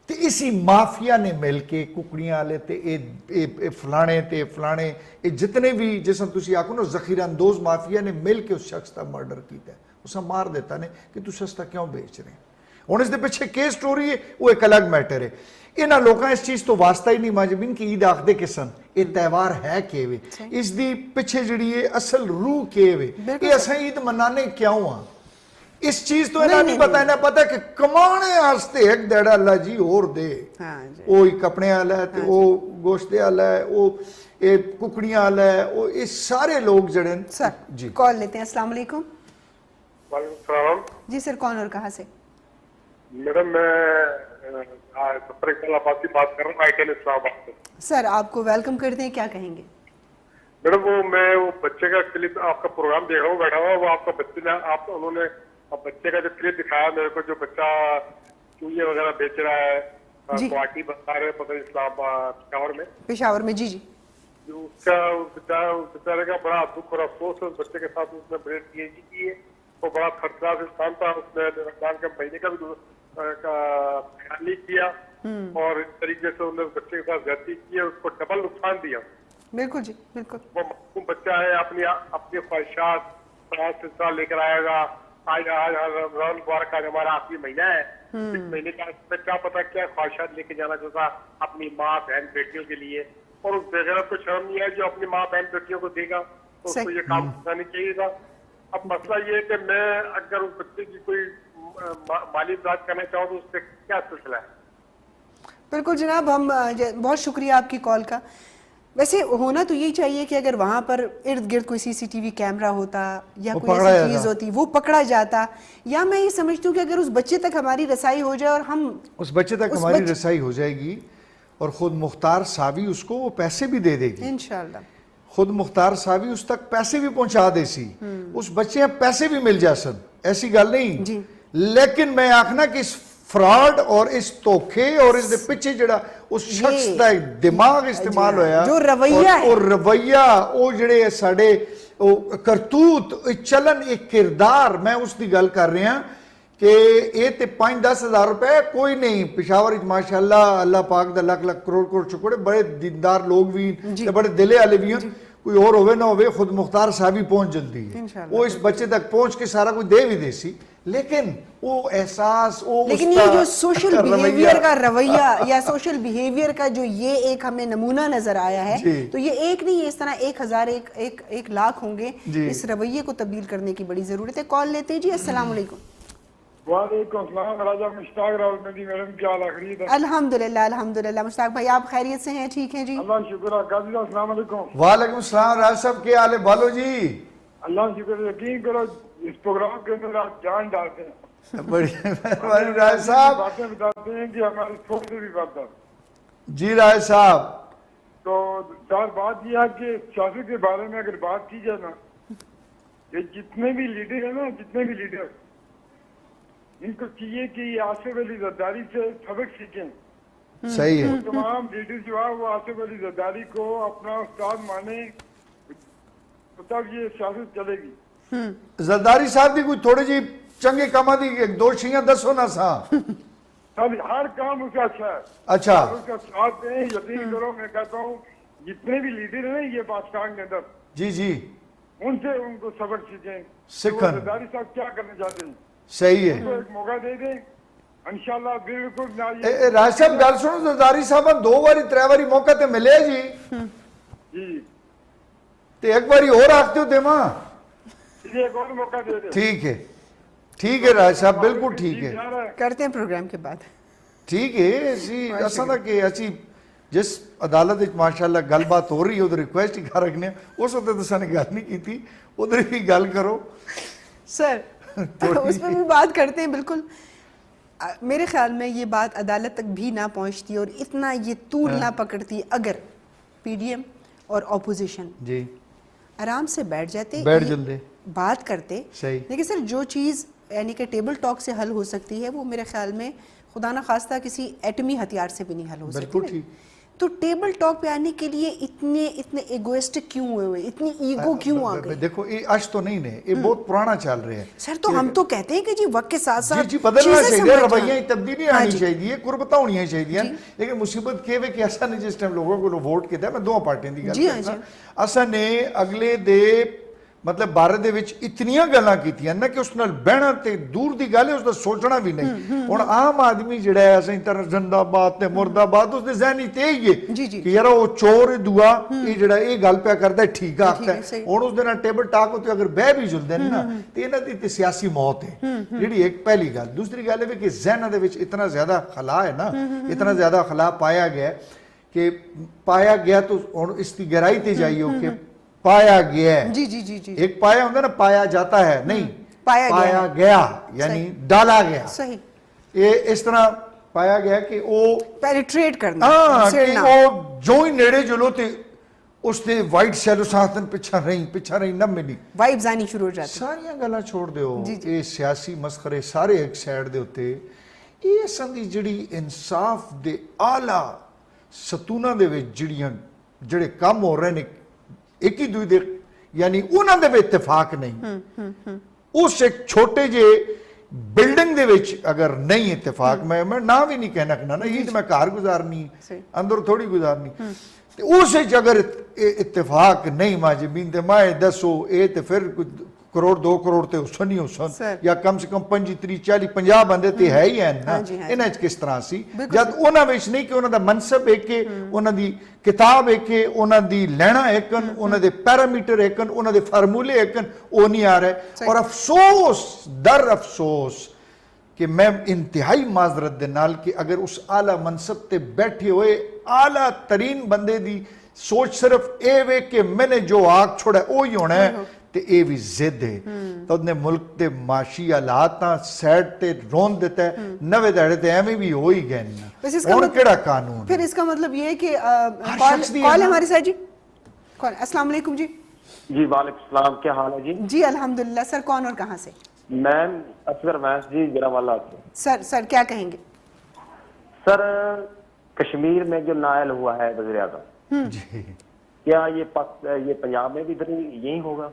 ते इसी माफिया ने मिल के कुकड़ियां वाले ते ए फलाने ते फलाने, ये जितने भी जिस तुसी आखो ना ज़ख़ीरा अंदोज़ माफिया ने मिल के उस शख्स का मर्डर किया, उसे मार देता ने कि तू सस्ता क्यों बेच रहे. हुण इस दे पिछे केस स्टोरी है, वो एक अलग मैटर है. इन्हां लोकां इस चीज़ तो वास्ता ही नहीं माजबीन कि ईद आखदे किसन, ये त्यौहार है केवे, इस दी पिछे जिहड़ी है असल रूह केवे, ये असां ईद मनाने क्यों आ. इस चीज तो इन्हें नहीं पता, इन्हें पता कि कमाने वास्ते एक देड़ा अल्लाह जी और दे, वो ही कपड़े वाला है, वो गोश्त वाला है, वो ये कुकड़ियां वाला है, वो ये सारे लोग जड़े. सर जी कॉल लेते हैं. अस्सलाम वालेकुम. वालेकुम सलाम. जी सर, कौन और कहाँ से? मैडम मैं सफर इस्लामाबाद की बात कर रहा हूँ, आईटेल इस्लामाबाद से. सर आपको वेलकम करते हैं, क्या कहेंगे? मैडम मैं वो बच्चे का क्लिप आपका प्रोग्राम देख रहा हूँ बैठा हुआ, वो आपका बच्चे ने उन्होंने बच्चे का जो क्लिप दिखाया मेरे को, जो बच्चा चूहे वगैरह बेच रहा है, गुवाहाटी बता रहे पता नहीं पेशावर में. पेशावर में जी जी. जो उसका बेचारे का बड़ा दुख और अफसोस है. उस बच्चे के साथ उसने बड़े पीएचडी की है, वो बड़ा खतरनाक इंसान था. उसने रमजान के महीने का भी ख्याल नहीं किया और इस तरीके से उन्होंने बच्चे के साथ ज्यादती की है, उसको डबल नुकसान दिया. बिल्कुल जी बिल्कुल. वो मासूम बच्चा है, अपनी ख्वाहिशात सिलसिला लेकर आएगा. आज रमजान मुबारक का हमारा आखिरी महीना है, इस महीने का क्या पता क्या ख्वाहिशात लेके जाना चाहता अपनी माँ बहन बेटियों के लिए, और उस बेगैरत को शर्म नहीं है जो अपनी माँ बहन बेटियों को देगा, तो उसको ये काम करना चाहिए था. अब मसला ये है कि मैं अगर उस बच्चे की कोई माली इमदाद करना चाहूँ तो उससे क्या सिलसिला है? बिल्कुल जनाब, हम बहुत शुक्रिया आपकी कॉल का. वैसे होना तो यही चाहिए कि अगर वहाँ पर इर्द गिर्द कोई सीसीटीवी कैमरा होता या कोई ऐसी चीज़ होती, वो पकड़ा जाता, या मैं ये समझती हूँ कि अगर उस बच्चे तक हमारी रसाई हो जाए और हम उस बच्चे तक हमारी रसाई हो जाएगी और ख़ुद मुख्तार सावी उसको वो पैसे भी दे देगी इंशाल्लाह. खुद मुख्तार सावी उस तक पैसे भी पहुँचा दे सी, उस बच्चे पैसे भी मिल जा सन, ऐसी गल नहीं. लेकिन मैं आखना कि इस फ्रॉड और इस धोखे और इस दे पिछे जड़ा उस शख्स दा दिमाग इस्तेमाल होया, जो रवैया है, और रवैया वो जड़े साडे करतूत चलन एक किरदार, मैं उस दी गल कर रहा कि ये ते 5-10 हज़ार रुपए कोई नहीं. पेशावर माशाअल्लाह अल्लाह पाक दा लाख लाख करोड़ करोड़ शुक्र, बड़े दीनदार लोग भी ते बड़े दिले वाले भी हैं. कोई और होवे ना होवे, खुद मुख्तार साहब पहुंच जल्दी है, वो इस बच्चे तक पहुंच के सारा कुछ दे भी दे सी. लेकिन वो एहसास, वो लेकिन ये जो सोशल बिहेवियर का रवैया या सोशल बिहेवियर का जो ये एक हमें नमूना नजर आया है, तो ये एक नहीं, इस तरह 1000 एक लाख होंगे. इस रवैये को तब्दील करने की बड़ी जरूरत है. कॉल लेते हैं जी. अस्सलाम वालेकुम. वालेकुम सलाम. राजा मुश्ताक रावलपिंडी मैडम, क्या हाल है? अल्हम्दुलिल्लाह अल्हम्दुलिल्लाह. मुश्ताक भाई आप खैरियत से हैं? ठीक हैं जी, अल्लाह शुक्र. काजी साहब अस्सलाम वालेकुम. वालेकुम सलाम. राज साहब क्या हाल है? बालो जी अल्लाह शुक्र. यकीन करो इस प्रोग्राम के अंदर आप जान डालते हैं. बढ़िया राज साहब, बातें बताते हैं कि हमारी सोच से भी बढ़ता जी. राज साहब तो चार बात यह है कि सियासत के बारे में अगर बात की जाए ना, ये जितने भी लीडर है ना, जितने भी लीडर, इनको चाहिए कि आसिफ अली जरदारी से सबक सीखें. सही है. तमाम लीडर जो है वो आसिफ अली जरदारी को अपना उस्ताद माने, तो तब ये सियासत चलेगी. ਜ਼ਰਦਾਰੀ ਸਾਹਿਬ ਦੀ ਕੋਈ ਥੋੜੀ ਜੀ ਚੰਗੇ ਕੰਮਾਂ ਦੀ ਇੱਕ ਦੋ ਸ਼ੀਆਂ ਦੱਸੋ ਨਾ ਸਾਂ। सब हर काम उसका अच्छा है, अच्छा और उसका साथ दें, यकीन करो मैं कहता हूँ जितने भी लीडर हैं ये पाकिस्तान के अंदर, जी जी उनसे उनको सबक सीखें कि वो सिखन। सरदारी साहब क्या करना चाहते हैं, सही है। उनको एक मौका दे दें इंशाल्लाह बिल्कुल ना ਰਾਜ ਸਾਹਿਬ ਗੱਲ ਸੁਣੋ, ਜ਼ਰਦਾਰੀ ਸਾਹਿਬ ਨੂੰ 2 ਵਾਰੀ 3 ਵਾਰੀ ਮੌਕਾ ਤੇ ਮਿਲਿਆ ਜੀ, जी ਤੇ ਇੱਕ ਵਾਰੀ ਹੋਰ ਆਖਦੇ ਹੋ ਦੇਵਾਂ। इसे एक और मौका दे दें। ठीक है राज साहब, बिल्कुल ठीक है, करते हैं प्रोग्राम के बाद। ठीक है। असा था कि असी जिस अदालत विच माशाअल्लाह गलबात हो रही है उधर रिक्वेस्ट ही कर रखने, उस वक्त तो साने गल नहीं की थी, उधर भी गल करो सर। उस पर भी बात करते हैं बिल्कुल। मेरे ख्याल में ये बात अदालत तक भी ना पहुंचती और इतना ये तूल ना पकड़ती अगर पीडीएम और ऑपोजिशन जी आराम से बैठ जाते, बैठ जल्दे बात करते। सही। लेकिन सर जो चीज़ यानी कि टेबल टॉक से हल हो सकती है वो मेरे ख्याल में खुदा न खास्ता किसी एटमी हथियार से भी नहीं हल हो सकती। बिल्कुल ठीक। तो टेबल टॉक पे आने के लिए इतने एगोइस्टिक क्यों हुए, इतनी ईगो क्यों आ गई? देखो ये आज तो नहीं ने, ये बहुत पुराना चल रहा है सर। तो हम तो कहते हैं कि जी वक्त के साथ साथ जी बदलना चीज़ें चाहिए, समझना। रवैया तब्दीली हाँ आनी जी। चाहिए, कुर्बता होनी चाहिए। लेकिन मुसीबत के वे कि असा ने जिस टाइम लोगों को वोट किया, मैं 2 पार्टियां दी गल जी हाँ करना, जी। असा ने अगले दे मतलब भारत दे विच इतनियां गल्लां कीतियां ना कि उस नाल बहना ते दूर दी गल है, उसदा सोचना भी नहीं। हुण आम आदमी जिहड़ा है असें तरह जिंदाबाद ते मुर्दाबाद उसदे ज़हनी ते ही है जी जी। कि यार वो चोर दुआ ये जिहड़ा ये गल पिया करदा ठीक आखदा है, सही। है। हुण उसदे नाल टेबल टॉक उत्ते अगर बह भी जुलदे ने ना ते इन्हां दी ते सियासी मौत है, जिहड़ी एक पहली गल। दूसरी गल है कि ज़हनां दे विच इतना ज्यादा खला है ना, इतना ज्यादा खला पाया गया कि पाया गया तो हुण इसकी गहराई ते जाइयो कि पाया गया है। जी जी जी जी। एक पाया होता है ना, पाया जाता है नहीं, पाया गया यानी डाला गया। सही। ये इस तरह पाया गया कि वो पेनिट्रेट करना, हाँ कि छेड़ना। वो जो ही नेड़े जुलो ते उसने वाइट सैलो साथन पिछा रही न मिली, वाइब्स आनी शुरू हो जाती। सारियां गल्लां छोड़ दिओ। जी, जी। ये सियासी मसखरे सारे एक साइड दे उत्ते, ये संदी जिहड़ी इंसाफ दे आला सतूना दे विच जिहड़े काम हो रहे ने एक ही दूई दे यानी उन्हां दे विच इत्तेफाक नहीं। उस एक छोटे जे बिल्डिंग दे विच अगर नहीं इत्तेफाक, मैं ना भी नहीं कहना ना ये तो मैं घर गुजारनी अंदर थोड़ी गुजारनी, ते उस विच अगर इत्तेफाक नहीं माजिबीन ते मैं दसो ये ते फिर 1 करोड़ 2 करोड़ ते हुसन ही हुसन, या कम से कम 25 30 40 50 बंदे ते है ही हैं ना। इन्हां च किस तरह सी जद उन्हां विच नहीं कि उन्हां दा मनसब एक है, उन्हां दी किताब एक है, उन्हां दी लैना एक, उन्हां दे पैरामीटर एक, उन्हां दे फार्मूले एक, वो नहीं आ रहे। और अफसोस दर अफसोस कि मैं इंतहाई माजरत दे नाल कि अगर उस आला मनसब ते बैठे हुए आला तरीन बंदे दी सोच सिर्फ ए वे कि मैंने जो आग छोड़ा वो ही होना है, ते ये भी जिद है तो उन्हें मुल्क के माशी हालात सैड ते रोन देता है। नवे दाड़े ते एवं भी हो ही गए ना, और केड़ा कानून। फिर इसका मतलब ये है कि शख्स दी कॉल है हमारे साथ जी। कौन? अस्सलाम वालेकुम जी। जी वालेकुम सलाम, क्या हाल है जी? जी अल्हम्दुलिल्लाह। सर कौन और कहाँ से? मैम असगर वैस जी जरावाला से। सर क्या कहेंगे? सर कश्मीर में जो नायल हुआ है वज़ीर आज़म, क्या ये पंजाब में भी इधर यही होगा?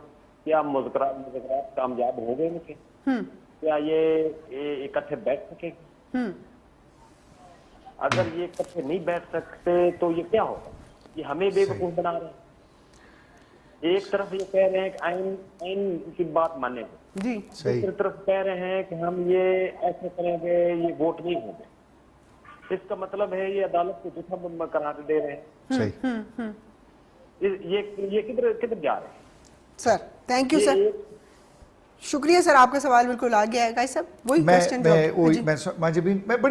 क्या मुज़ाकरात कामयाब हो गए इनके? क्या ये इकट्ठे बैठ सकेंगे? अगर ये इकट्ठे नहीं बैठ सकते तो ये क्या होगा? ये हमें बेवकूफ बना रहे हैं। एक तरफ ये कह रहे हैं कि आइन की बात मानेंगे जी, दूसरी तरफ कह रहे हैं कि हम ये ऐसे करेंगे, ये वोट नहीं होंगे। इसका मतलब है ये अदालत को झूठा करार दे रहे हैं। सही। ये किधर जा रहे हैं? सर थैंक यू सर, शुक्रिया सर, आपका सवाल बिल्कुल आ गया है। गाइस साहब वही क्वेश्चन मैं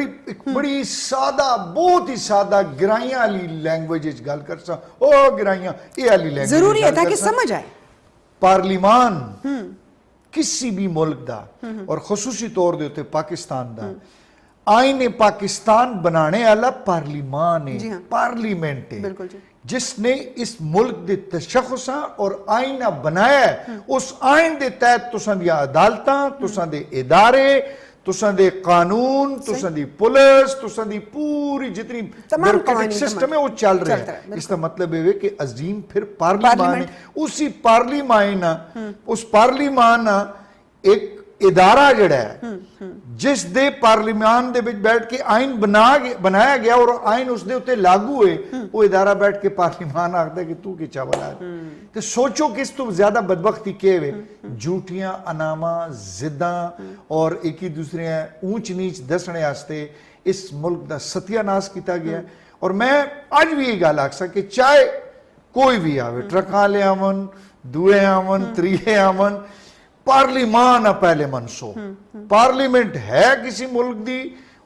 बड़ी सादा, बहुत ही सादा गिराइयां वाली लैंग्वेज गल कर सा। ओ गिराइयां ये वाली लैंग्वेज जरूरी है ताकि समझ आए। पार्लीमान किसी भी मुल्क दा और खुसूसी तौर दे उत्ते पाकिस्तान दा आईने पाकिस्तान बनाने वाला पार्लीमान है, जी हाँ। पार्लीमेंट है। बिल्कुल जी। جس نے اس ملک دے تشخصاں اور آئینہ بنایا ہے، اس آئین دے تحت تساں دی عدالتاں، تساں دے ادارے، تساں دے قانون، تساں دی پولیس، تساں دی پوری جتنی بیوروکریٹک سسٹم ہے وہ چل رہا ہے. اس کا مطلب یہ ہے کہ عظیم پھر پارلیمان ہے. اسی پارلیمان اس پارلیمان ایک ادارہ جڑا ہے جس دے پارلیمان دے بیٹھ کے آئین بنایا گیا اور آئین اس دے اتے لاگو ہوئے، وہ ادارہ بیٹھ کے پارلیمان آگتا ہے کہ تو کی چاولا ہے. تو سوچو کس تو زیادہ بدبختی کے ہوئے جھوٹیاں انامہ زداں اور ایک ہی دوسرے اونچ نیچ دسنے آستے اس ملک دا ستیہ ناس کیتا گیا ہے. اور میں آج بھی یہ گال آکسا کہ چاہے کوئی بھی آوے، ٹرکالے آمن، دوئے آمن، تریے آمن، پارلیمان پہلے منسو. پارلیمنٹ ہے کسی ملک دی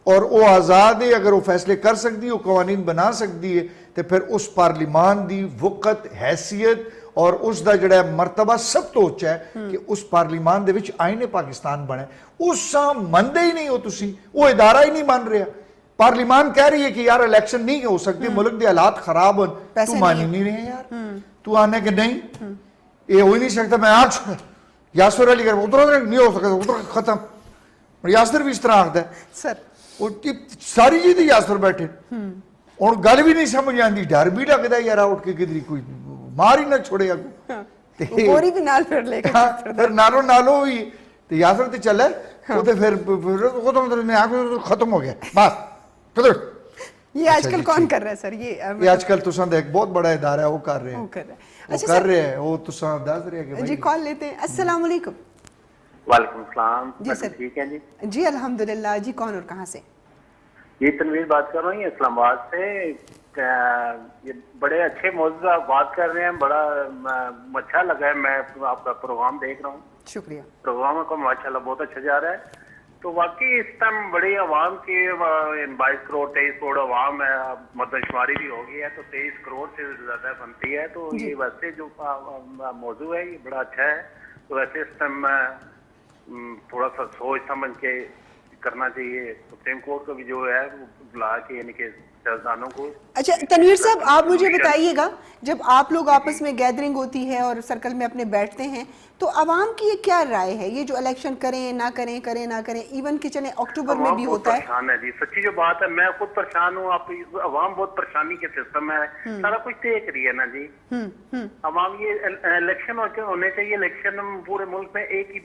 اور وہ آزاد ہے، اگر وہ فیصلے کر سکتی ہے، وہ قوانین بنا سکتی ہے، تو پھر اس پارلیمان دی وقت، حیثیت اور اس دا جڑا مرتبہ سب تو اچھا ہے کہ اس پارلیمان دے وچ آئین پاکستان بنے. اس ساں مندے ہی نہیں ہو تسی، وہ ادارہ ہی نہیں مان رہا. پارلیمان کہہ رہی ہے کہ یار الیکشن نہیں ہو سکتی، ملک دے حالات خراب ہیں، تو مانی نہیں رہے یار. تو آنے کہ نہیں یہ ہو ہی نہیں سکتا. میں آج یاسر علی کر ادھر نہیں ہو سکتا، ادھر ختم. یاسر بھی اس طرح آخر ہے سر، ساری چیز یاسر بیٹھے اور گل بھی نہیں سمجھ آتی، ڈر بھی لگتا ہے یار اٹھ کے کدھر کوئی مار ہی نہ چھوڑے گا. پوری بھی نال پھر لے گا، پھر نالو نالو ہوئی تو یاسر تو چلے وہ تو پھر ختم ہو گیا بس. یہ آج کل کون کر رہا ہے سر؟ یہ آج کل تو سند ایک بہت بڑا ادارہ ہے، وہ کر رہے ہیں، وہ کر رہے ہیں، وہ تو سند دس رہے ہیں. جی کال لیتے ہیں. السلام علیکم. وعلیکم السلام. جی سر ٹھیک ہے جی. جی الحمدللہ. جی کون اور کہاں سے؟ یہ تنویر بات کر رہا ہوں اسلام آباد سے. یہ بڑے اچھے موضوع بات کر رہے ہیں، بڑا اچھا لگا ہے. میں آپ کا پروگرام دیکھ رہا ہوں. شکریہ. پروگرام کو ماشاءاللہ بہت اچھا جا رہا ہے. تو واقعی اس ٹائم بڑی عوام کی 22 کروڑ 23 کروڑ عوام ہے، مردم شماری بھی ہو گئی ہے تو 23 کروڑ سے زیادہ بنتی ہے. تو یہ ویسے جو موضوع ہے یہ بڑا اچھا ہے. تو ویسے اس ٹائم تھوڑا سا سوچ سمجھ کے کرنا چاہیے. سپریم کورٹ کو بھی جو ہے وہ بلا کے یعنی کہ سیاستدانوں کو. اچھا تنویر صاحب آپ مجھے بتائیے گا، جب آپ لوگ آپس میں گیدرنگ ہوتی ہے اور سرکل میں اپنے بیٹھتے ہیں تو عوام کی یہ کیا رائے ہے؟ یہ جو الیکشن کریں نہ کریں، کریں نہ کریں، ایون کہ چلیں اکتوبر میں بھی ہوتا ہے. پریشان ہے جی، سچی جو بات ہے، میں خود پریشان ہوں. آپ عوام بہت پریشانی کے سسٹم ہے، سارا کچھ دیکھ رہی ہے نا جی. عوام یہ الیکشن ہونے چاہیے. الیکشن پورے ملک میں ایک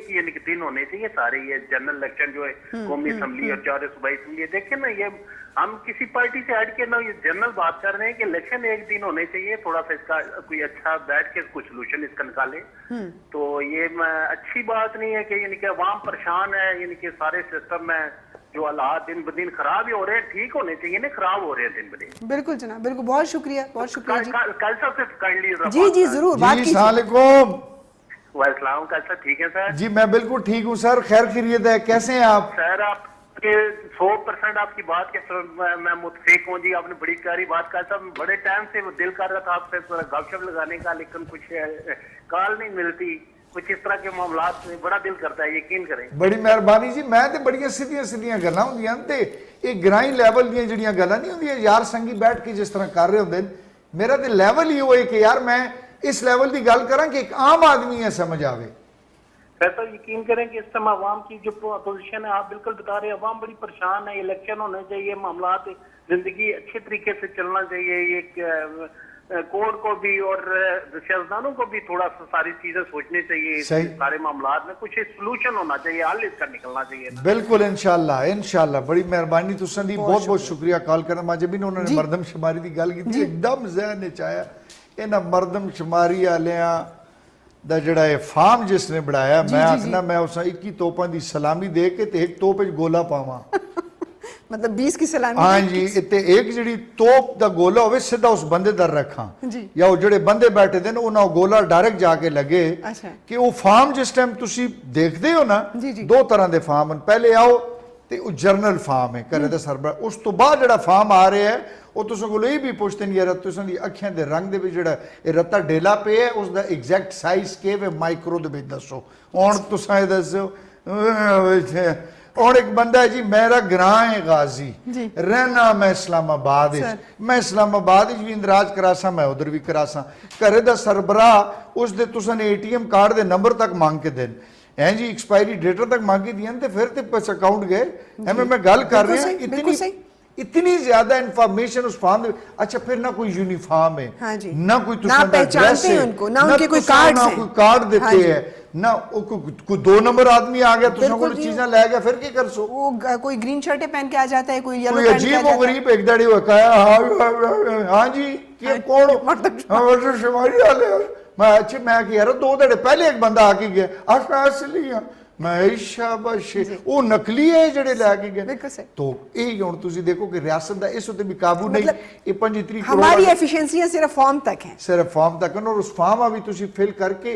یعنی کہ دن ہونے چاہیے سارے. یہ جنرل الیکشن جو ہے قومی اسمبلی اور 4 صوبائی اسمبلی، دیکھیں نا یہ ہم کسی پارٹی سے ہٹ کے نا یہ جنرل بات کر رہے ہیں کہ الیکشن ایک دن ہونے چاہیے. تھوڑا سا اس کا کوئی اچھا بیٹھ کے کچھ سولوشن اس کا نکالے. تو یہ اچھی بات نہیں ہے کہ یعنی کہ عوام پریشان ہے. یعنی کہ سارے سسٹم میں جو حالات دن بدن خراب ہی ہو رہے ہیں، ٹھیک ہونے چاہیے نا، خراب ہو رہے ہیں دن بدن. بالکل جناب، بالکل. بہت شکریہ، بہت شکریہ. کل سب سے کائنڈلی جی جی ضرور بات کیجیے. السلام علیکم. وعلیکم السلام. کل سب ٹھیک ہے سر؟ جی میں بالکل ٹھیک ہوں سر، خیر خیریت ہے. کیسے ہیں آپ؟ سر آپ کے 100% آپ کی بات کے میں متفق ہوں جی. آپ نے بڑی پیاری بات کہا تھا. بڑے ٹائم سے دل کر رہا تھا آپ سے گپ شپ لگانے کا، لیکن کچھ کال نہیں ملتی. کچھ اس طرح کے معاملات میں بڑا دل کرتا ہے، یقین کریں. بڑی مہربانی جی. میں تے بڑی سیدھیاں گلاں ہوندیاں تے ایک گرائی لیول دیاں جڑیاں گلاں نہیں ہوندیاں یار سنگی بیٹھ کے جس طرح کر رہے ہوندے. میرا تے لیول ہی ہوئے کہ یار میں اس لیول دی گل کراں کہ ایک عام آدمی ہے سمجھ آوے. ایسا یقین کریں کہ اس سمے عوام کی جو اپوزیشن ہے، آپ بالکل بتا رہے ہیں، عوام بڑی پریشان ہے. الیکشن ہونے چاہیے، معاملات زندگی اچھے طریقے سے چلنا چاہیے. یہ کورٹ کو بھی اور سیاستدانوں کو بھی تھوڑا سا ساری چیزیں سوچنی چاہیے. سارے معاملات میں کچھ سولوشن ہونا چاہیے، حل اس کا نکلنا چاہیے. بالکل انشاءاللہ. بڑی مہربانی تساں دی، بہت بہت شکریہ کال کرنا. ماجے بھی انہوں نے مردم شماری دی گل کی ایک دم ذہن وچ آیا. انہاں مردم شماری والیاں دا جڑا ہے فارم جس نے بڑھایا، میں آکھنا میں اساں 21 توپاں دی سلامی دے کے تے ایک توپ وچ گولا پاواں. مطلب 20 کی سلامی. ہاں جی، تے ایک جڑی توپ دا گولا ہوئے سیدھا اس بندے در رکھاں، یا وہ جڑے بندے بیٹھے دے انہاں گولا ڈائریکٹ جا کے لگے. کہ وہ فارم جس ٹائم تسی دیکھ دے ہو نا، 2 طرح دے فارم ہیں. پہلے آؤ تے وہ جرنل فارم ہے کرے دے سربراہ. اس تو بعد جڑا فارم آ رہے ہیں وہ تساں کولوں یہ بھی پوچھتے ہیں یار تساں دی اکھیاں دے رنگ دے وچ جڑا اے رتا ڈیلا پے ہے اس دا ایگزیکٹ سائز کے وے مائکرو دے وچ دسو. ہن تساں اے دسو اور ایک بندہ ہے جی میرا گراں ہے غازی رہنا میں اسلام آباد میں اسلام آباد بھی اندراج کراسا میں ادھر بھی کراسا کرے دا سربراہ اس دے تساں نے ATM کارڈ دے نمبر تک مانگ کے دین ہیں جی ایکسپائری ڈیٹر تک مانگی دیا تے پھر تے پیسے اکاؤنٹ گئے میں گل کر رہے ہیں اتنی زیادہ انفارمیشن اس فارم دے اچھا پھر نہ کوئی یونیفارم ہے نہ کوئی تساں دا ایڈریس ہے نہ ان کے کوئی کارڈ دیتے ہیں نہ کوئی 2 نمبر آدمی آ گیا تو کوئی چیزیں لے گیا پھر کی کر سو وہ کوئی گرین شرٹیں پہن کے آ جاتا ہے کوئی یلو کوئی عجیب و غریب ایک دڑی ہوا کہا ہاں جی کیا کون مردم شماری والے میں اچھا میں کہ یار 2 دڑے پہلے ایک بندہ آ کے گیا اصلی میں شاباش وہ نقلی ہے جڑے لے کے گئے تو یہ ہوں تسی دیکھو کہ ریاست دا اس ہوتے بھی قابو نہیں یہ 35 ہماری ایفیشنسیاں صرف فارم تک ہیں صرف فارم تک ہیں اور اس فارم ابھی تسی فل کر کے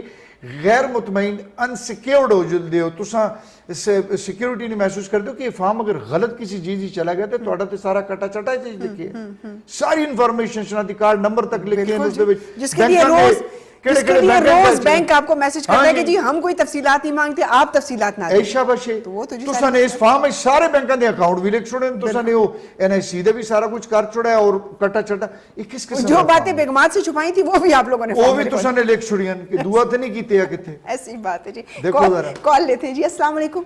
غیر مطمئن انسیکیورڈ ہو جلدے ہو تساں سیکیورٹی نہیں محسوس کرتے ہو کہ یہ فارم اگر غلط کسی چیز ہی چلا گیا تو توڑا تے سارا کٹا چٹا چیز لکھے ساری انفارمیشن شناختی کارڈ نمبر تک لکھے ہیں جس کے لیے روز بینک آپ کو میسج کرتا ہے کہ جی ہم کوئی تفصیلات نہیں مانگتے آپ تفصیلات نہ دیں ایشا بشے تساں نے اس فارم میں سارے بینکاں دے اکاؤنٹ بھی لکھ چھوڑے تساں نے وہ NIC دے بھی سارا کچھ کر چھوڑا ہے اور کٹا چٹا یہ کس قسم جو باتیں بیگمات سے چھپائی تھی وہ بھی آپ لوگوں نے وہ بھی تساں نے لکھ چھوڑی ہیں کہ دعا تے نہیں کیتے یا کتے ایسی بات ہے جی دیکھو ذرا کال لیتے ہیں جی السلام علیکم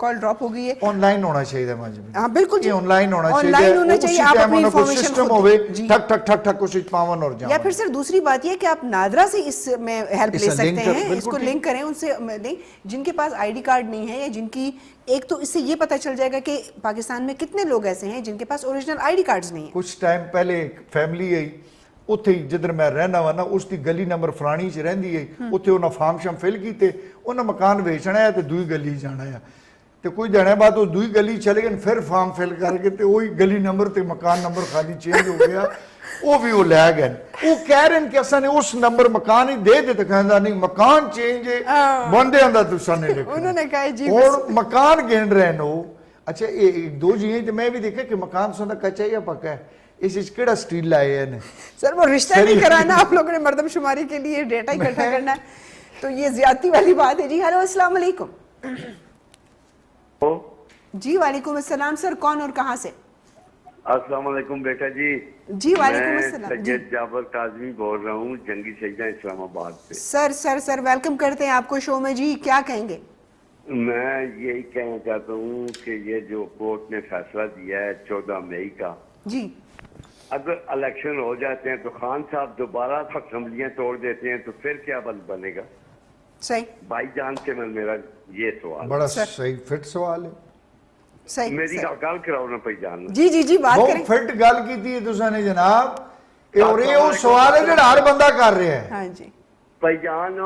کال ڈراپ ہو گئی ہے آن لائن ہونا چاہیے ماجد ہاں بالکل جی آن لائن ہونا چاہیے آپ اپنی انفارمیشن سسٹم ہوئے ٹھک ٹھک ٹھک ٹھک کچھ پاون اور جاؤں یا پھر سر دوسری بات یہ کہ آپ نادرا سے اس میں ہیلپ لے سکتے ہیں اس کو لنک کریں ان سے لیں جن کے پاس ID کارڈ نہیں ہے یا جن کی ایک تو اس سے یہ پتہ چل جائے گا کہ پاکستان میں کتنے لوگ ایسے ہیں جن کے پاس اوریجنل ID کارڈز نہیں ہیں کچھ ٹائم پہلے ایک فیملی ہے اتھے جدھر میں رہنا وا نا اس دی گلی نمبر فلانی چ رہندی ہے اتھے انہاں فارم شام فل کیتے انہاں مکان بیچنا ہے تے دوئی گلی جانا ہے تے کوئی جانے بعد وہ دوئی گلی چلے گئے پھر فارم فل کر کے تے وہی گلی نمبر تے مکان نمبر خالی چینج ہو گیا وہ بھی وہ لے گئے وہ کہہ رہے ہیں کہ اساں نے اس نمبر مکان ہی دے دے تے کہندا نہیں مکان چینج ہے بندے آندا تساں نے لکھا انہوں نے کہا جی اور مکان گن رہے ہیں وہ اچھا ایک دو جی ہیں تے میں بھی دیکھا کہ مکان سندا کچا یا پکا ہے اس وچ کیڑا سٹیل لائے ہیں سر وہ رشتہ نہیں کرانا آپ لوگوں نے مردم شماری کے لیے ڈیٹا اکٹھا کرنا ہے تو یہ زیادتی والی بات ہے جی ہیلو السلام علیکم جی وعلیکم السلام سر کون اور کہاں سے السلام علیکم بیٹا جی جی وعلیکم السلام میں سید جعفر کاظمی بول رہا ہوں جنگی شہیدہ اسلام آباد سے سر ویلکم کرتے ہیں آپ کو شو میں جی کیا کہیں گے میں یہی کہنا چاہتا ہوں کہ یہ جو کورٹ نے فیصلہ دیا ہے 14 مئی کا جی اگر الیکشن ہو جاتے ہیں تو خان صاحب دوبارہ اسمبلیاں توڑ دیتے ہیں تو پھر کیا بنے گا صحیح بھائی جان سے میرا یہ سوال بڑا صحیح فٹ سوال ہے صحیح میری گل کراؤ نا بھائی جان جی بات کریں بہت فٹ گل کی تھی تساں نے جناب اور یہ وہ سوال ہے جڑا ہر بندہ کر رہا ہے ہاں جی بھائی جان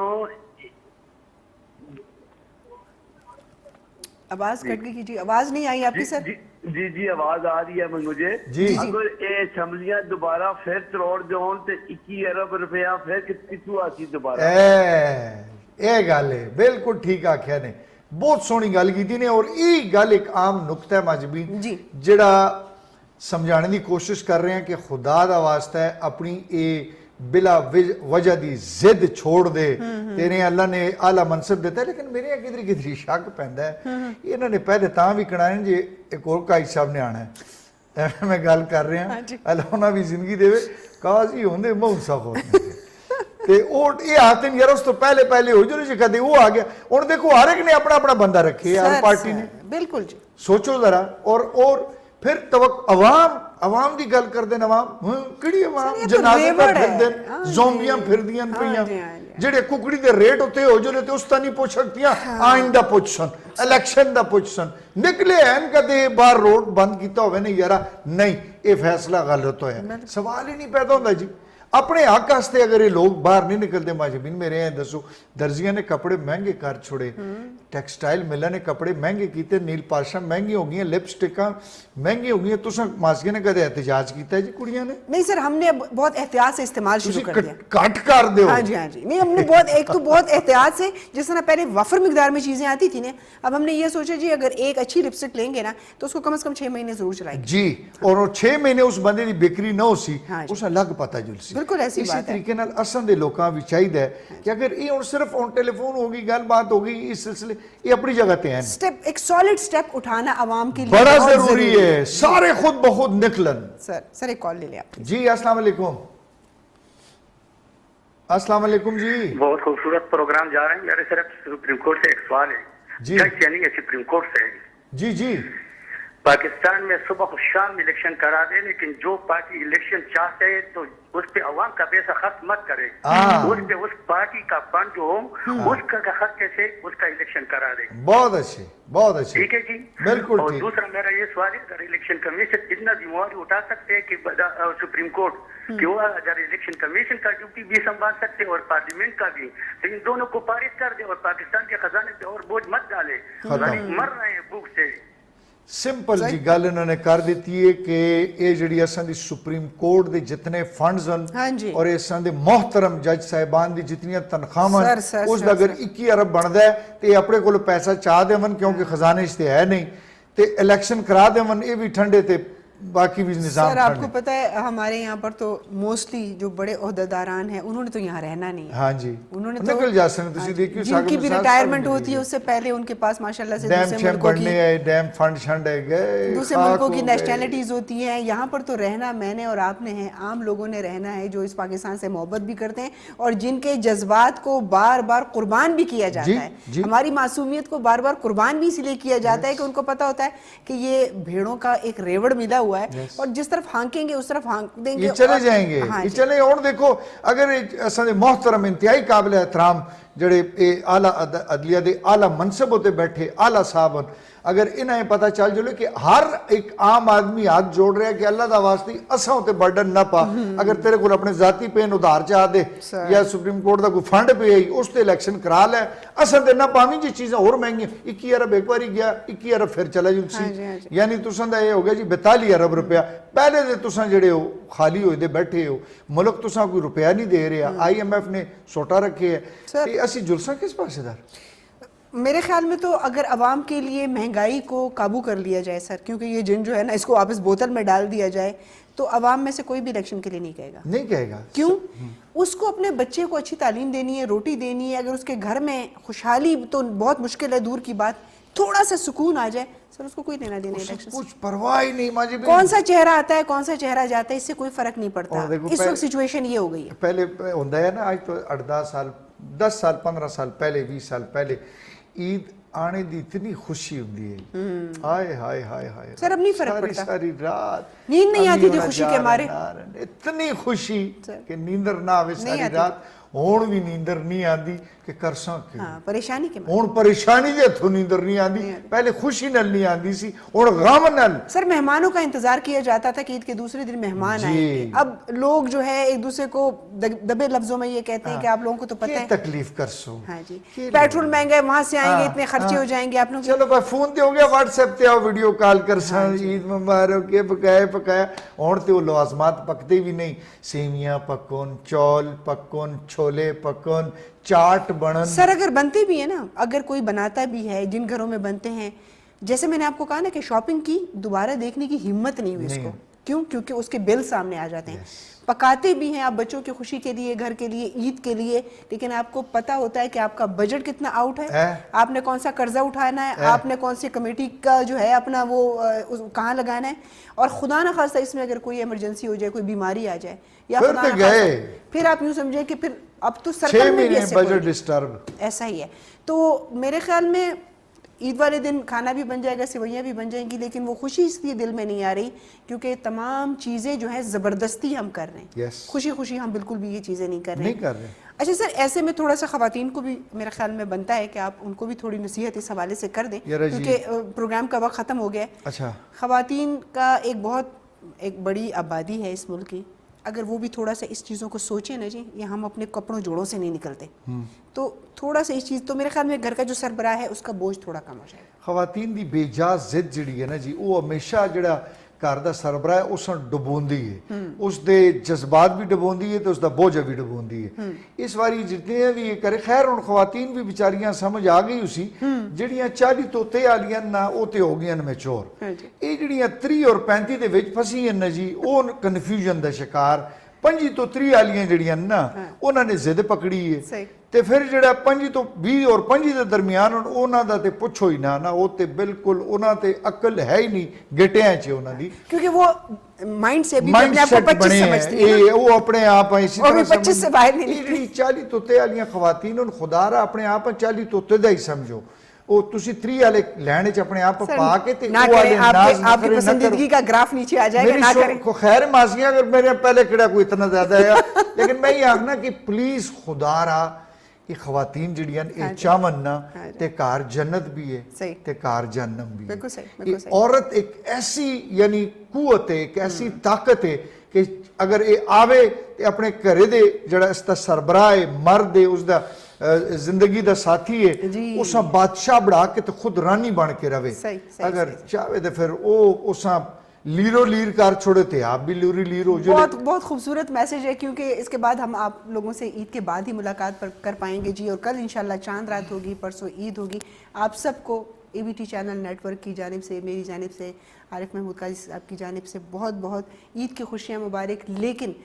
آواز کٹ گئی جی آواز نہیں آئی آپ کی سر جی آواز آ رہی ہے مجھے اگر یہ اسمبلیاں دوبارہ پھر تروڑ جاؤں تو 21 ارب روپیہ پھر کتوں آتی دوبارہ یہ گل ہے بالکل ٹھیک آخیا نے بہت سونی گل کی نے اور یہ گل ایک عام نقطہ ہے ماجبین جڑا سمجھانے دی کوشش کر رہے ہیں کہ خدا دا واسطہ ہے اپنی اے بلا وجہ دی زد چھوڑ دے تیرے اللہ نے اعلیٰ منصب دیتا ہے لیکن میرے کدھری شک پہندا ہے انہوں نے پہلے تاں بھی کڑائیں جی ایک اور قائد صاحب نے آنا ہے میں گل کر رہے ہیں اللہ انہاں بھی زندگی دے قاضی ہوندے موسا ہوتے تے اور یہ آتے ہیں یار اس تو پہلے ہو جو نہیں کہتے وہ آ گیا اور دیکھو ہر ایک نے اپنا اپنا بندہ رکھے ہر پارٹی نے بالکل جی سوچو ذرا اور پھر عوام دی گل کر دیں عوام کیڑی عوام جنازے پر پھر دیں زومبیاں پھر دیاں پئیاں جڑے ککڑی دے ریٹ ہوتے ہو جو لیتے اس تا نہیں پوچھ سکتیاں آئندہ پوچھ سن الیکشن دا پوچھ سن نکلے ہیں کدے بار روڈ بند کیتا ہوئے نہیں یارا نہیں یہ فیصلہ غلط ہویا سوال ہی نہیں پیدا ہوتا جی اپنے حق واسطے اگر یہ لوگ باہر نہیں نکلتے ماجبین میرے ہیں دسو درزیاں نے کپڑے مہنگے کر چھوڑے ٹیکسٹائل ملہ نے کپڑے مہنگے کیتے نیل پاشاں مہنگی ہو گئی ہیں لپسٹکاں مہنگی ہو گئی ہیں تساں ماسکے نے کدے احتجاج کیتا ہے جی کڑیاں نے نہیں سر ہم نے بہت احتیاط سے استعمال شروع کر دیا کٹ کر دے ہاں جی نہیں ہم نے بہت احتیاط سے جس طرح پہلے وفر مقدار میں چیزیں آتی تھی نا اب ہم نے یہ سوچا جی اگر ایک اچھی لپسٹک لیں گے نا تو اس کو کم از کم 6 مہینے ضرور چلائیں گے جی اور 6 مہینے اس بندے دی بکری نہ ہو سی اس الگ پتہ جل سی ਬਿਲਕੁਲ ਐਸੀ ਇਸੇ ਬਾਤ ਹੈ। ਤਰੀਕੇ ਨਾਲ ਅਸਲ ਦੇ ਲੋਕਾਂ ਵੀ ਚਾਹੀਦਾ ਹੈ ਕਿ ਅਗਰ ਇਹ ਹੁਣ ਸਿਰਫ ਹੁਣ ਟੈਲੀਫੋਨ ਹੋ ਗਈ ਗੱਲਬਾਤ ਹੋ गई इस सिलसिले ये अपनी जगह पे हैं स्टेप एक सॉलिड स्टेप उठाना आवाम के लिए बड़ा बहुत जरूरी है सारे खुद बखुद निकलन सर एक कॉल ले लिया आप जी अस्सलाम वालेकुम अस्सलाम वालेकुम जी बहुत खूबसूरत प्रोग्राम जा रहे हैं। मेरे सिर्फ सुप्रीम कोर्ट से एक सवाल है जी। यानी है सुप्रीम कोर्ट से जी जी पाकिस्तान में सुबह और शाम इलेक्शन करा दे, लेकिन जो पार्टी इलेक्शन चाहते है तो उस पे अवाम का पैसा खर्च मत करे, उस पे उस पार्टी का फंड जो हो उसका खर्च से उसका इलेक्शन करा दे। बहुत अच्छे बहुत अच्छे ठीक है जी, बिल्कुल और ठीक। दूसरा मेरा ये सवाल है, अगर इलेक्शन कमीशन इतना जिम्मेवारी उठा सकते हैं कि सुप्रीम कोर्ट कि वो अगर इलेक्शन कमीशन का ड्यूटी भी संभाल सकते हैं और पार्लियामेंट का भी, तो इन दोनों को पारित कर दे और पाकिस्तान के खजाने पे और बोझ मत डाले। गरीब मर रहे हैं भूख से। ਸਿੰਪਲ ਜੀ ਗੱਲ ਇਹਨਾਂ ਨੇ ਕਰ ਦਿੱਤੀ ਹੈ ਕਿ ਇਹ ਜਿਹੜੀ ਅਸਾਂ ਦੀ ਸੁਪਰੀਮ ਕੋਰਟ ਦੇ ਜਿਤਨੇ ਫੰਡਸ ਹਨ ਹਾਂਜੀ। ਔਰ ਅਸਾਂ ਦੇ ਮੁਹਤਰਮ ਜੱਜ ਸਾਹਿਬਾਨ ਦੀ ਜਿਤਨੀਆਂ ਤਨਖਾਹਾਂ ਸਰ, ਉਸ ਦਾ ਅਗਰ 21 ਅਰਬ ਬਣਦਾ ਹੈ ਤੇ ਇਹ ਆਪਣੇ ਕੋਲ ਪੈਸਾ ਚਾਹ ਦੇਵਨ ਕਿਉਂਕਿ ਖਜ਼ਾਨੇ 'ਚ ਤੇ ਹੈ ਨਹੀਂ ਤੇ ਇਲੈਕਸ਼ਨ ਕਰਾ ਦੇਵਨ ਇਹ ਵੀ ਠੰਡੇ ਤੇ बाकी भी निजाम सर आपको पता है हमारे यहाँ पर तो मोस्टली जो बड़े ओहदेदारान हैं उन्होंने तो यहाँ रहना नहीं है। हाँ जी उन्होंने निकल तो जा सकते हैं देखिए जिनकी भी रिटायरमेंट होती है उससे पहले उनके पास माशाल्लाह से डैम दूसरे शैम मुल्कों बढ़ने की आए डैम फंड शंड है गए दूसरे मुल्कों की नेशनैलिटीज होती हैं। यहाँ पर तो रहना मैंने और आपने है, आम लोगों ने रहना है जो इस पाकिस्तान से मोहब्बत भी करते हैं और जिनके जज्बात को बार बार कुर्बान भी किया जाता है। हमारी मासूमियत को बार बार कुर्बान भी इसलिए किया जाता है कि उनको पता होता है कि ये भेड़ों का एक रेवड़ मिला हुआ है और जिस तरफ हांकेंगे उस तरफ हांक देंगे ये चले जाएंगे। हाँ ये चले और देखो अगर असां दे मोहतरम इंतहाई काबिल एहतराम जड़े आला अदलिया दे आला मनसब होते बैठे आला साहब अगर इन्हें पता चल जाए कि हर एक आम आदमी हाथ जोड़ रहा है कि अल्लाह दा वास्ते असां उते बर्डन ना पा, अगर तेरे को अपने जाती पेन उधार चाह दे या सुप्रीम कोर्ट का कोई फंड पे आई उस ते इलेक्शन करा ले असां ते ना पावी जी चीज़ां और महंगी 21 अरब एक बारी गया 21 अरब फिर चला जी यानी तुसां दा ये हो गया जी 42 अरब रुपया पहले दे तुसां जेड़े हो खाली होए दे बैठे हो मुल्क तुसां कोई रुपया नहीं दे रहा IMF ने सोटा रखे है ते असी जुलसा किस पासेदार। मेरे ख्याल में तो अगर अवाम के लिए महंगाई को काबू कर लिया जाए सर, क्योंकि ये जिन जो है ना इसको वापस बोतल में डाल दिया जाए तो अवाम में से कोई भी इलेक्शन के लिए नहीं कहेगा। क्यों? उसको अपने बच्चे को अच्छी तालीम देनी है, रोटी देनी है, अगर उसके घर में खुशहाली तो बहुत मुश्किल है दूर की बात, थोड़ा सा सुकून आ जाए सर उसको कोई लेना देना इलेक्शन कुछ परवाह ही नहीं माजी कौन सा चेहरा आता है कौन सा चेहरा जाता है इससे कोई फर्क नहीं पड़ता। इस वक्त सिचुएशन ये हो गई है। पहले होता है ना आज तो 8-10 साल 10 साल 15 साल पहले 20 साल पहले ईद आने दी इतनी खुशी होती है हाय हाय हाय हाय सर अब नहीं फर्क पड़ता, सारी रात नींद नहीं आती थी खुशी के मारे, इतनी खुशी कि नींदर ना आवे सारी रात हुण भी नींदर नहीं आती कि करसा कि परेशानी के हुण परेशानी दे हथों नींदर नहीं आती पहले खुशी नाल नहीं आती सी हुण गम नाल। सर मेहमानों का इंतजार किया जाता था कि ईद के दूसरे दिन मेहमान आए, अब लोग जो है एक दूसरे को दबे लफ्जों में ये कहते हैं कि आप लोगों को तो पता है तकलीफ कर सो। हाँ जी पेट्रोल महंगा है वहां से आएंगे इतने खर्चे हो जाएंगे आप लोग चलो भाई फोन ते हो गया व्हाट्सएप ते आओ वीडियो कॉल कर ईद मुबारक के पकाया हुण ते वो लवाजमात पकते भी नहीं सेवियां पकोन चौल पकोन छोले पकोन चाट बनन। सर अगर बनते भी है ना अगर कोई बनाता भी है जिन घरों में बनते हैं जैसे मैंने आपको कहा ना कि शॉपिंग की दोबारा देखने की हिम्मत नहीं हुई उसको, क्यों? क्योंकि उसके बिल सामने आ जाते हैं। पकाते भी हैं आप बच्चों की खुशी के लिए घर के लिए ईद के लिए, लेकिन आपको पता होता है कि आपका बजट कितना आउट है, आपने कौन सा कर्जा उठाना है, आपने कौन सी कमेटी का जो है अपना वो कहाँ लगाना है, और खुदा न खास्ता इसमें अगर कोई इमरजेंसी हो जाए कोई बीमारी आ जाए या फिर आप यूँ समझे कि फिर अब तो सरकार में भी बजट डिस्टर्ब ऐसा ही है। तो मेरे ख्याल में ईद वाले दिन खाना भी बन जाएगा सेवइयाँ भी बन जाएंगी, लेकिन वो खुशी इसलिए दिल में नहीं आ रही क्योंकि तमाम चीज़ें जो है ज़बरदस्ती हम कर रहे हैं। खुशी खुशी हम बिल्कुल भी ये चीज़ें नहीं कर रहे। अच्छा सर ऐसे में थोड़ा सा ख़वातीन को भी मेरे ख्याल में बनता है कि आप उनको भी थोड़ी नसीहत इस हवाले से कर दें क्योंकि प्रोग्राम का वक्त ख़त्म हो गया है। अच्छा ख़वातीन का एक बड़ी आबादी है इस मुल्क की, अगर वो भी थोड़ा सा इस चीज़ों को सोचें ना जी, ये हम अपने कपड़ों जोड़ों से नहीं निकलते, तो थोड़ा सा इस चीज़ तो मेरे ख्याल में घर का जो सरबराह है उसका बोझ थोड़ा कम हो जाएगा। खवातीन दी बेजाज जिद जिहड़ी है ना जी वो हमेशा जिहड़ा घर दा सरबराह है उस डुबोंदी है, उस दे जज्बात भी डुबोंदी है तो उसका बोझ भी डुबोंदी है। इस बारी जितने भी ये करे खैर हुण खवातीन भी बेचारियां समझ आ गई उसी जिहड़ियां 40 तोते आलियां ना वो ते हो गईयां मैच्योर, ये जिहड़ियां 30 और 35 दे विच फसी हैं ना जी वो कन्फ्यूजन दा शिकार 25 ਤੋਂ 30 ਵਾਲੀਆਂ ਜਿਹੜੀਆਂ ਨੇ ਨਾ ਉਹਨਾਂ ਨੇ ਜ਼ਿੱਦ ਪਕੜੀ ਹੈ ਸਹੀ। ਤੇ ਫਿਰ ਜਿਹੜਾ 25 ਤੋਂ 20 ਔਰ 25 ਦੇ ਦਰਮਿਆਨ ਉਹਨਾਂ ਦਾ ਤੇ ਪੁੱਛੋ ਹੀ ਨਾ ਉਹ ਤੇ ਬਿਲਕੁਲ ਉਹਨਾਂ ਤੇ ਅਕਲ ਹੈ ਹੀ ਨਹੀਂ ਗਿਟਿਆਂ 'ਚ ਉਹਨਾਂ ਦੀ क्योंकि वो माइंड से भी ਮਾਈਂਡ अपने आप को ਸੈਟ 25 ਬਣੇ समझती है ਇਹ ਉਹ ਆਪਣੇ ਆਪ ਇਸੇ ਉਹ ਵੀ ਤਰ੍ਹਾਂ 25 से बाहर नहीं ਇਹ ਜਿਹੜੀ 40 ਤੋਂ 30 ਵਾਲੀਆਂ ਖਵਾਤੀਨ ਉਹਨੂੰ ਖੁਦਾ ਰਾ ਆਪਣੇ ਆਪ 40 ਤੋਂ 30 ਦਾ ਹੀ ਸਮਝੋ ਉਹ ਤੁਸੀਂ 30 ਵਾਲੇ ਲੈਣ 'ਚ ਆਪਣੇ ਆਪ सर, ਪਾ ਕੇ ਤੇ ना ਉਹ ਵਾਲੇ करें, नाज आपकी नखरे आपकी ना पसंदीदगी करो। का ग्राफ नीचे आ जाएगा, मेरी ना सो- करें। को खैर मासियां अगर मेरे पहले किड़ा कोई इतना ज्यादा है लेकिन मैं ये आखना कि प्लीज खुदा रा ये खवातीन जड़ियां ये चावन ना ते कार जन्नत भी है सही। ते कार जहन्नम भी है बिल्कुल सही, ये बिल्कुल सही। औरत एक ऐसी यानी कुवत है एक ऐसी ताकत है कि अगर ये आवे ते अपने घरे दे जड़ा इसदा सरबराह है मर्द है उसदा जिंदगी दा साथी है जी। उसा बादशाह बढ़ा के तो खुद रानी बन के रवे सही, सही, अगर सही। चाहे तो फिर वो उसा लीरो लीर कर छोड़े थे आप भी लीर हो जो बहुत बहुत खूबसूरत मैसेज है, क्योंकि इसके बाद हम आप लोगों से ईद के बाद ही मुलाकात कर पाएंगे जी। और कल इंशाल्लाह चांद रात होगी, परसों ईद होगी। आप सबको ABT चैनल नेटवर्क की जानिब से, मेरी जानिब से, आरिफ महमूद काजी साहब की जानिब से बहुत बहुत ईद की खुशियाँ मुबारक। लेकिन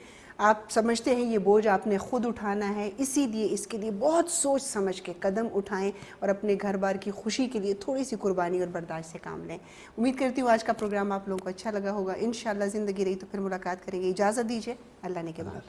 आप समझते हैं ये बोझ आपने ख़ुद उठाना है, इसीलिए इसके लिए बहुत सोच समझ के कदम उठाएं और अपने घर बार की खुशी के लिए थोड़ी सी कुर्बानी और बर्दाश्त से काम लें। उम्मीद करती हूँ आज का प्रोग्राम आप लोगों को अच्छा लगा होगा। इंशाल्लाह ज़िंदगी रही तो फिर मुलाकात करेंगे। इजाज़त दीजिए, अल्लाह ने के बाद।